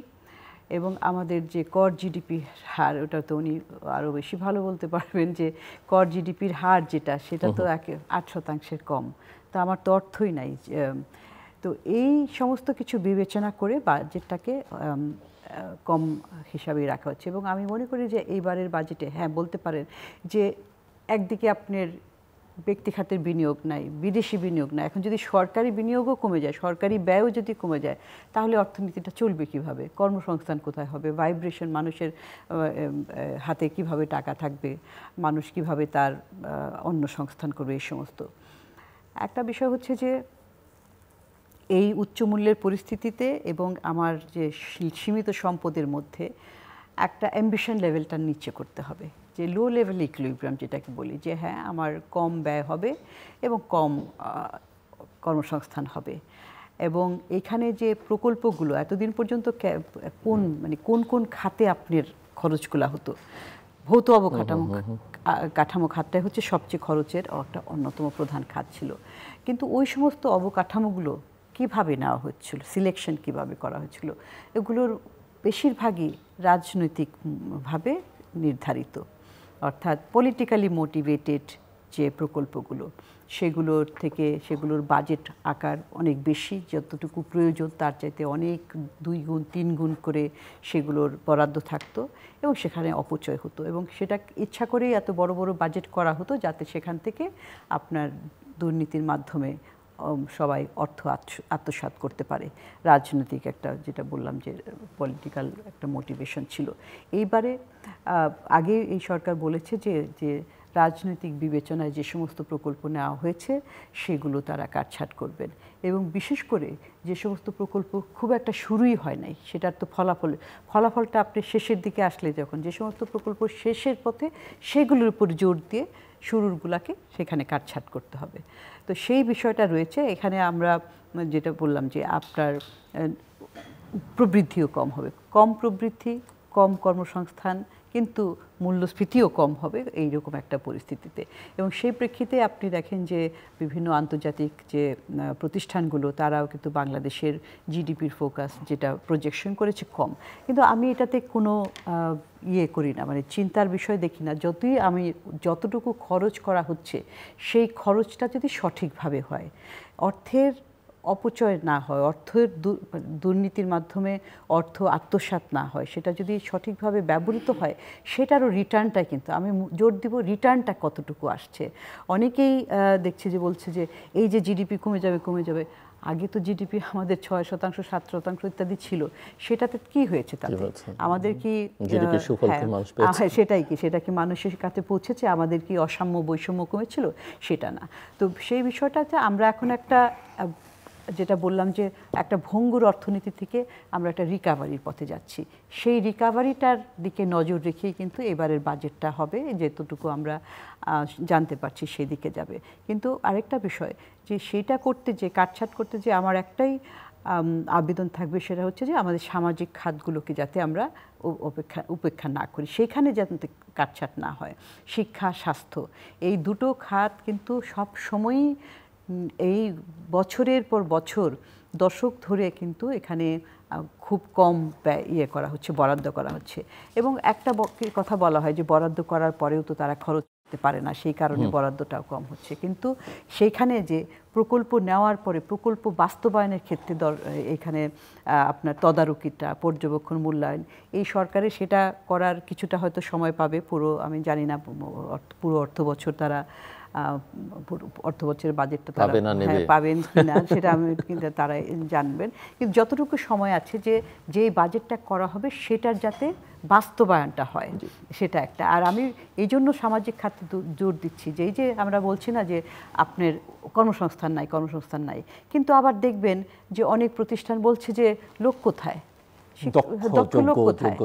[SPEAKER 2] এবং আমাদের যে কর জিডিপি হার, ওটা তো উনি আরও বেশি ভালো বলতে পারবেন, যে কর জিডিপির হার যেটা, সেটা তো 8% কম। তা আমার তো অর্থই নাই। তো এই সমস্ত কিছু বিবেচনা করে বাজেটটাকে কম হিসাবে রাখা হচ্ছে। এবং আমি মনে করি যে এইবারের বাজেটে, হ্যাঁ, বলতে পারেন যে একদিকে আপনার ব্যক্তি খাতের বিনিয়োগ নাই, বিদেশি বিনিয়োগ নাই, এখন যদি সরকারি বিনিয়োগও কমে যায়, সরকারি ব্যয়ও যদি কমে যায়, তাহলে অর্থনীতিটা চলবে কিভাবে? কর্মসংস্থান কোথায় হবে? ভাইব্রেশন, মানুষের হাতে কিভাবে টাকা থাকবে? মানুষ কিভাবে তার অন্য সংস্থান করবে? এই সমস্ত একটা বিষয় হচ্ছে যে এই উচ্চ মূল্যের পরিস্থিতিতে এবং আমার যে সীমিত সম্পদের মধ্যে একটা অ্যাম্বিশন লেভেলটা নিচে করতে হবে, যে লো লেভেল ইকুইলিব্রিয়াম যেটাকে বলি, যে হ্যাঁ, আমার কম ব্যয় হবে এবং কম কর্মসংস্থান হবে। এবং এখানে যে প্রকল্পগুলো এতদিন পর্যন্ত কোন কোন খাতে আপনার খরচগুলো হতো, ভৌত কাঠামো খাতটাই হচ্ছে সবচেয়ে খরচের একটা অন্যতম প্রধান খাত ছিল। কিন্তু ওই সমস্ত অবকাঠামোগুলো কিভাবে নেওয়া হচ্ছিল, সিলেকশন কিভাবে করা হয়েছিল, এগুলোর বেশিরভাগই রাজনৈতিকভাবে নির্ধারিত, অর্থাৎ পলিটিক্যালি মোটিভেটেড যে প্রকল্পগুলো, সেগুলোর বাজেট আকার অনেক বেশি, যতটুকু প্রয়োজন তার চাইতে অনেক 2 গুণ 3 গুণ করে সেগুলোর বরাদ্দ থাকতো এবং সেখানে অপচয় হতো। এবং সেটা ইচ্ছা করেই এত বড় বড় বাজেট করা হতো যাতে সেখান থেকে আপনার দুর্নীতির মাধ্যমে সবাই অর্থ আত্মসাৎ করতে পারে। রাজনৈতিক একটা, যেটা বললাম যে পলিটিক্যাল একটা মোটিভেশন ছিল। এইবারে আগে এই সরকার বলেছে যে রাজনৈতিক বিবেচনায় যে সমস্ত প্রকল্প নেওয়া হয়েছে সেগুলো তারা কাটছাঁট করবেন, এবং বিশেষ করে যে সমস্ত প্রকল্প খুব একটা শুরুই হয় নাই, সেটার তো ফলাফলটা আপনি শেষের দিকে আসলে, যখন যে সমস্ত প্রকল্প শেষের পথে, সেগুলোর উপর জোর দিয়ে শুরুরগুলোকে সেখানে কাটছাঁট করতে হবে। তো সেই বিষয়টা রয়েছে এখানে। আমরা যেটা বললাম যে আপনার প্রবৃদ্ধিও কম হবে, কম প্রবৃদ্ধি, কম কর্মসংস্থান, কিন্তু মূল্যস্ফীতিও কম হবে এইরকম একটা পরিস্থিতিতে। এবং সেই প্রেক্ষিতে আপনি দেখেন যে বিভিন্ন আন্তর্জাতিক যে প্রতিষ্ঠানগুলো, তারাও কিন্তু বাংলাদেশের জিডিপির ফোকাস যেটা প্রজেকশন করেছে কম। কিন্তু আমি এটাতে কোনো করি না, মানে চিন্তার বিষয় দেখি না। যতটুকু খরচ করা হচ্ছে সেই খরচটা যদি সঠিকভাবে হয়, অর্থের অপচয় না হয়, অর্থের দুর্নীতির মাধ্যমে অর্থ আত্মসাৎ না হয়, সেটা যদি সঠিকভাবে ব্যবহৃত হয়, সেটারও রিটার্নটা, কিন্তু আমি জোর দিব রিটার্নটা কতটুকু আসছে। অনেকেই দেখছি যে বলছে যে এই যে জিডিপি কমে যাবে, আগে তো জিডিপি আমাদের 6%, 7% ইত্যাদি ছিল, সেটাতে কি হয়েছে? তাতে আমাদের কি সেটা কি মানুষের কাছে পৌঁছেছে? আমাদের কি অসাম্য বৈষম্য কমেছিল? সেটা না। তো সেই বিষয়টাতে আমরা এখন একটা যেটা বললাম যে একটা ভঙ্গুর অর্থনীতি থেকে আমরা একটা রিকাভারির পথে যাচ্ছি, সেই রিকাভারিটার দিকে নজর রেখেই কিন্তু এবারের বাজেটটা হবে, যেতটুকু আমরা জানতে পারছি সেই দিকে যাবে। কিন্তু আরেকটা বিষয় যে সেইটা করতে যে কাটছাট করতে যে আমার একটাই আবেদন থাকবে, সেটা হচ্ছে যে আমাদের সামাজিক খাতগুলোকে যাতে আমরা উপেক্ষা না করি, সেখানে যাতে কাটছাট না হয়। শিক্ষা, স্বাস্থ্য, এই দুটো খাত কিন্তু সব সময়ই এই বছরের পর বছর দশক ধরে কিন্তু এখানে খুব কম করা হচ্ছে, বরাদ্দ করা হচ্ছে। এবং একটা কথা বলা হয় যে বরাদ্দ করার পরেও তো তারা খরচ করতে পারে না, সেই কারণে বরাদ্দটাও কম হচ্ছে। কিন্তু সেইখানে যে প্রকল্প নেওয়ার পরে প্রকল্প বাস্তবায়নের ক্ষেত্রে এখানে আপনার তদারকিটা, পর্যবেক্ষণ, মূল্যায়ন, এই সরকারে সেটা করার কিছুটা হয়তো সময় পাবে। পুরো আমি জানি না পুরো অর্থ বছর তারা অর্থ বছরের বাজেটটা তারা পাবেন কিনা সেটা আমি কিন্তু তারা জানবেন। কিন্তু যতটুকু সময় আছে যে বাজেটটা করা হবে সেটার যাতে বাস্তবায়নটা হয়, সেটা একটা। আর আমি এই জন্য সামাজিক খাতে জোর দিচ্ছি যে এই যে আমরা বলছি না যে আপনার কর্মসংস্থান নাই, কিন্তু আবার দেখবেন যে অনেক প্রতিষ্ঠান বলছে যে লোক কোথায়, দক্ষ লোক কোথায়,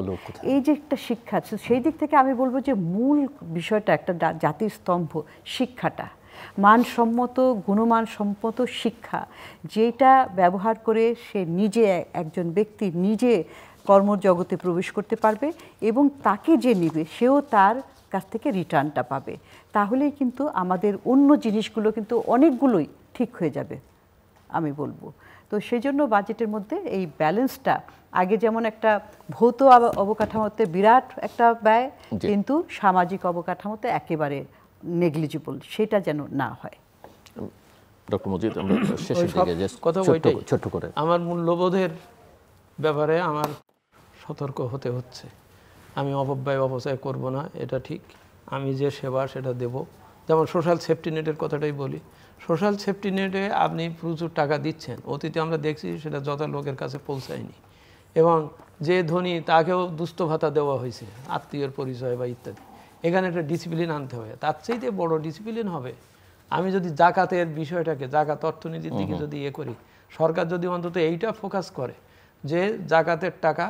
[SPEAKER 2] এই যে একটা শিক্ষা, সেই দিক থেকে আমি বলবো যে মূল বিষয়টা একটা জাতির স্তম্ভ শিক্ষাটা, মানসম্মত গুণমানসম্মত শিক্ষা, যেটা ব্যবহার করে সে নিজে একজন ব্যক্তি নিজে কর্মজগতে প্রবেশ করতে পারবে এবং তাকে যে নিবে সেও তার কাছ থেকে রিটার্নটা পাবে। তাহলেই কিন্তু আমাদের অন্য জিনিসগুলো কিন্তু অনেকগুলোই ঠিক হয়ে যাবে আমি বলবো। তো সেই জন্য বাজেটের মধ্যে এই ব্যালেন্সটা, আগে যেমন একটা ভৌত অবকাঠামোতে বিরাট একটা ব্যয়, কিন্তু সামাজিক অবকাঠামোতে একেবারে নেগলিজিবল, সেটা যেন না হয়।
[SPEAKER 1] ডক্টর মজিদ, আমরা শেষের দিকে ছোট্ট করে
[SPEAKER 3] আমার মূল্যবোধের ব্যাপারে আমার সতর্ক হতে হচ্ছে। আমি অপচয় করব না, এটা ঠিক। আমি যে সেবা সেটা দেব। যেমন সোশ্যাল সেফটি নেটের কথাটাই বলি, সোশ্যাল সেফটি নেটে আপনি প্রচুর টাকা দিচ্ছেন, অতীতে আমরা দেখছি সেটা যত লোকের কাছে পৌঁছায়নি, এবং যে ধনী তাকেও দুস্থ ভাতা দেওয়া হয়েছে আত্মীয়র পরিচয় বা ইত্যাদি। এখানে একটা ডিসিপ্লিন আনতে হবে, তার চাইতে বড় ডিসিপ্লিন হবে আমি যদি জাকাতের বিষয়টাকে, জাকাত অর্থনীতির দিকে যদি করি, সরকার যদি অন্তত এইটা ফোকাস করে যে জাকাতের টাকা,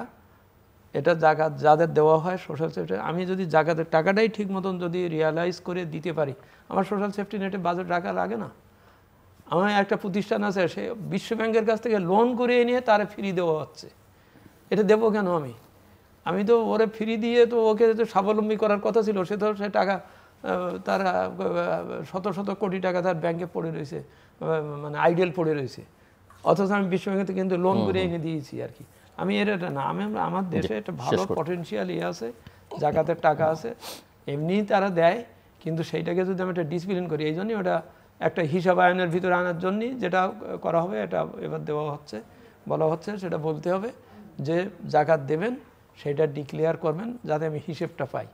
[SPEAKER 3] এটা জাকাত যাদের দেওয়া হয় সোশ্যাল সেফটি, আমি যদি জাকাতের টাকাটাই ঠিক মতন যদি রিয়ালাইজ করে দিতে পারি, আমার সোশ্যাল সেফটি নেটে বাজেট রাখা লাগে না। আমার একটা প্রতিষ্ঠান আছে, সে বিশ্ব ব্যাংকের কাছ থেকে লোন করে নিয়ে তারা ফ্রি দেওয়া হচ্ছে, এটা দেবো কেন আমি তো ওরে ফ্রি দিয়ে তো ওকে তো স্বাবলম্বী করার কথা ছিল, সে তো সে টাকা তারা শত কোটি টাকা তার ব্যাংকে পড়ে রয়েছে, মানে আইডিয়াল পড়ে রয়েছে, অথচ আমি বিশ্ব ব্যাংকে কিন্তু লোন করে এনে দিয়েছি আর কি। আমি এটা না, আমার দেশে একটা ভালো পটেনশিয়াল আছে, জাকাতের টাকা আছে, এমনি তারা দেয়, কিন্তু সেইটাকে যদি আমি একটা ডিসিপ্লিন করি, এই জন্যই ওটা একটা হিসাব আয়নের ভিতরে আনার জন্যই যেটা করা হবে, এটা এবার দেওয়া হচ্ছে, বলা হচ্ছে, সেটা বলতে হবে যে জাকাত দেবেন সেটা ডিক্লেয়ার করবেন যাতে আমি হিসেবটা পাই।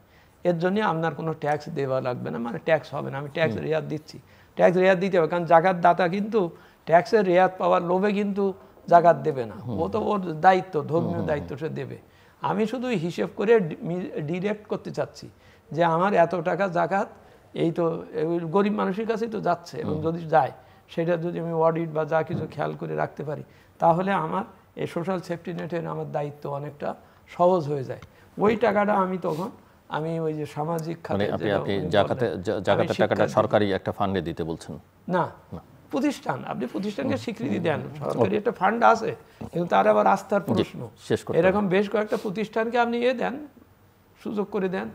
[SPEAKER 3] এর জন্যে আপনার কোনো ট্যাক্স দেওয়া লাগবে না, মানে ট্যাক্স হবে না, আমি ট্যাক্স রেয়াত দিচ্ছি, ট্যাক্স রেয়াত দিতে হবে। কারণ জাকাত দাতা কিন্তু ট্যাক্সের রেয়াত পাওয়ার লোভে কিন্তু জাকাত দেবে না, ও তো ওর দায়িত্ব, ধর্মীয় দায়িত্ব সে দেবে। আমি শুধু হিসেব করে ডিরেক্ট করতে চাচ্ছি যে আমার এত টাকা জাকাত এই তো গরিব মানুষের কাছেই তো যাচ্ছে, এবং যদি যায় সেটা যদি আমি অডিট বা যা কিছু খেয়াল করে রাখতে পারি, তাহলে আমার এই সোশ্যাল সেফটি নেটের আমার দায়িত্ব অনেকটা সহজ হয়ে যায়। ওই টাকাটা আমি তখন আমি ওই যে সামাজিক খাতে,
[SPEAKER 1] আপনি জাকাতের টাকাটা সরকারি একটা ফান্ডে দিতে বলছেন
[SPEAKER 3] না, প্রতিষ্ঠান, আপনি প্রতিষ্ঠানকে স্বীকৃতি দেন, সরকারি একটা ফান্ড আছে, কিন্তু তার আবার আস্থার প্রশ্ন। এরকম বেশ কয়েকটা প্রতিষ্ঠানকে আপনি দেন, সুযোগ করে দেন,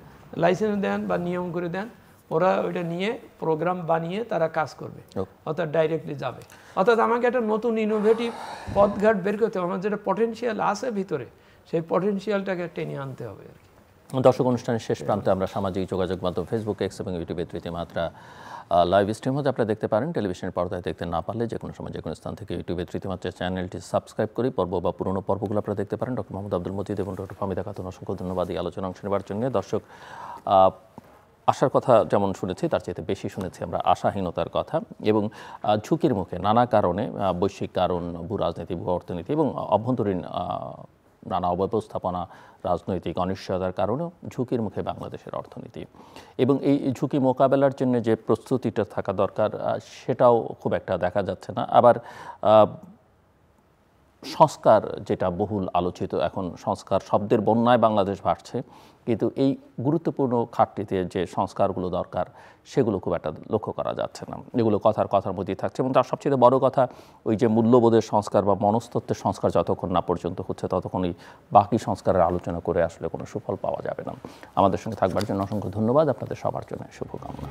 [SPEAKER 3] লাইসেন্স দেন বা নিয়ম করে দেন, ওরা ওইটা নিয়ে প্রোগ্রাম বানিয়ে তারা কাজ করবে, অর্থাৎ ডাইরেক্টলি যাবে। অর্থাৎ আমাকে একটা নতুন ইনোভেটিভ পথঘাট বের করতে হবে, আমার যেটা পটেনশিয়াল আছে ভিতরে, সেই পটেনশিয়ালটাকে টেনে আনতে হবে আর কি।
[SPEAKER 1] দর্শক, অনুষ্ঠানের শেষ প্রান্তে আমরা সামাজিক যোগাযোগ মাধ্যম ফেসবুক, এক্স এবং ইউটিউবে তৃতীয় মাত্রা লাইভ স্ট্রিম হতে আপনারা দেখতে পারেন। টেলিভিশনের পর্দায় দেখতে না পারলে যে কোনো সময় যে কোনো স্থান থেকে ইউটিউবে তৃতীয় মাত্রা চ্যানেলটি সাবস্ক্রাইব করি পর্ব বা পুরনো পর্বগুলো আপনারা দেখতে পারেন। ডক্টর মোহাম্মদ আব্দুল মজিদ এবং ডক্টর ফাহমিদা খাতুন, অসংখ্য ধন্যবাদ এই আলোচনা অংশ নেওয়ার জন্য। দর্শক, আশার কথা যেমন শুনেছি, তার চাইতে বেশি শুনেছি আমরা আশাহীনতার কথা, এবং ঝুঁকির মুখে নানা কারণে, বৈশ্বিক কারণ, ভূ রাজনীতি, ভূ অর্থনীতি এবং অভ্যন্তরীণ নানা অব্যবস্থাপনা, রাজনৈতিক অনিশ্চয়তার কারণেও ঝুঁকির মুখে বাংলাদেশের অর্থনীতি, এবং এই ঝুঁকি মোকাবেলার জন্য যে প্রস্তুতিটা থাকা দরকার সেটাও খুব একটা দেখা যাচ্ছে না। আবার সংস্কার, যেটা বহুল আলোচিত এখন, সংস্কার শব্দের বন্যায় বাংলাদেশ ভাসছে, কিন্তু এই গুরুত্বপূর্ণ খাতটিতে যে সংস্কারগুলো দরকার সেগুলো খুব একটা লক্ষ্য করা যাচ্ছে না। এগুলো কথার মধ্যেই থাকছে, এবং তার সবচেয়ে বড় কথা ওই যে মূল্যবোধের সংস্কার বা মনস্তত্ত্বের সংস্কার যতক্ষণ না পর্যন্ত হচ্ছে ততক্ষণই বাকি সংস্কারের আলোচনা করে আসলে কোনো সুফল পাওয়া যাবে না। আমাদের সঙ্গে থাকবার জন্য অসংখ্য ধন্যবাদ, আপনাদের সবার জন্য শুভকামনা।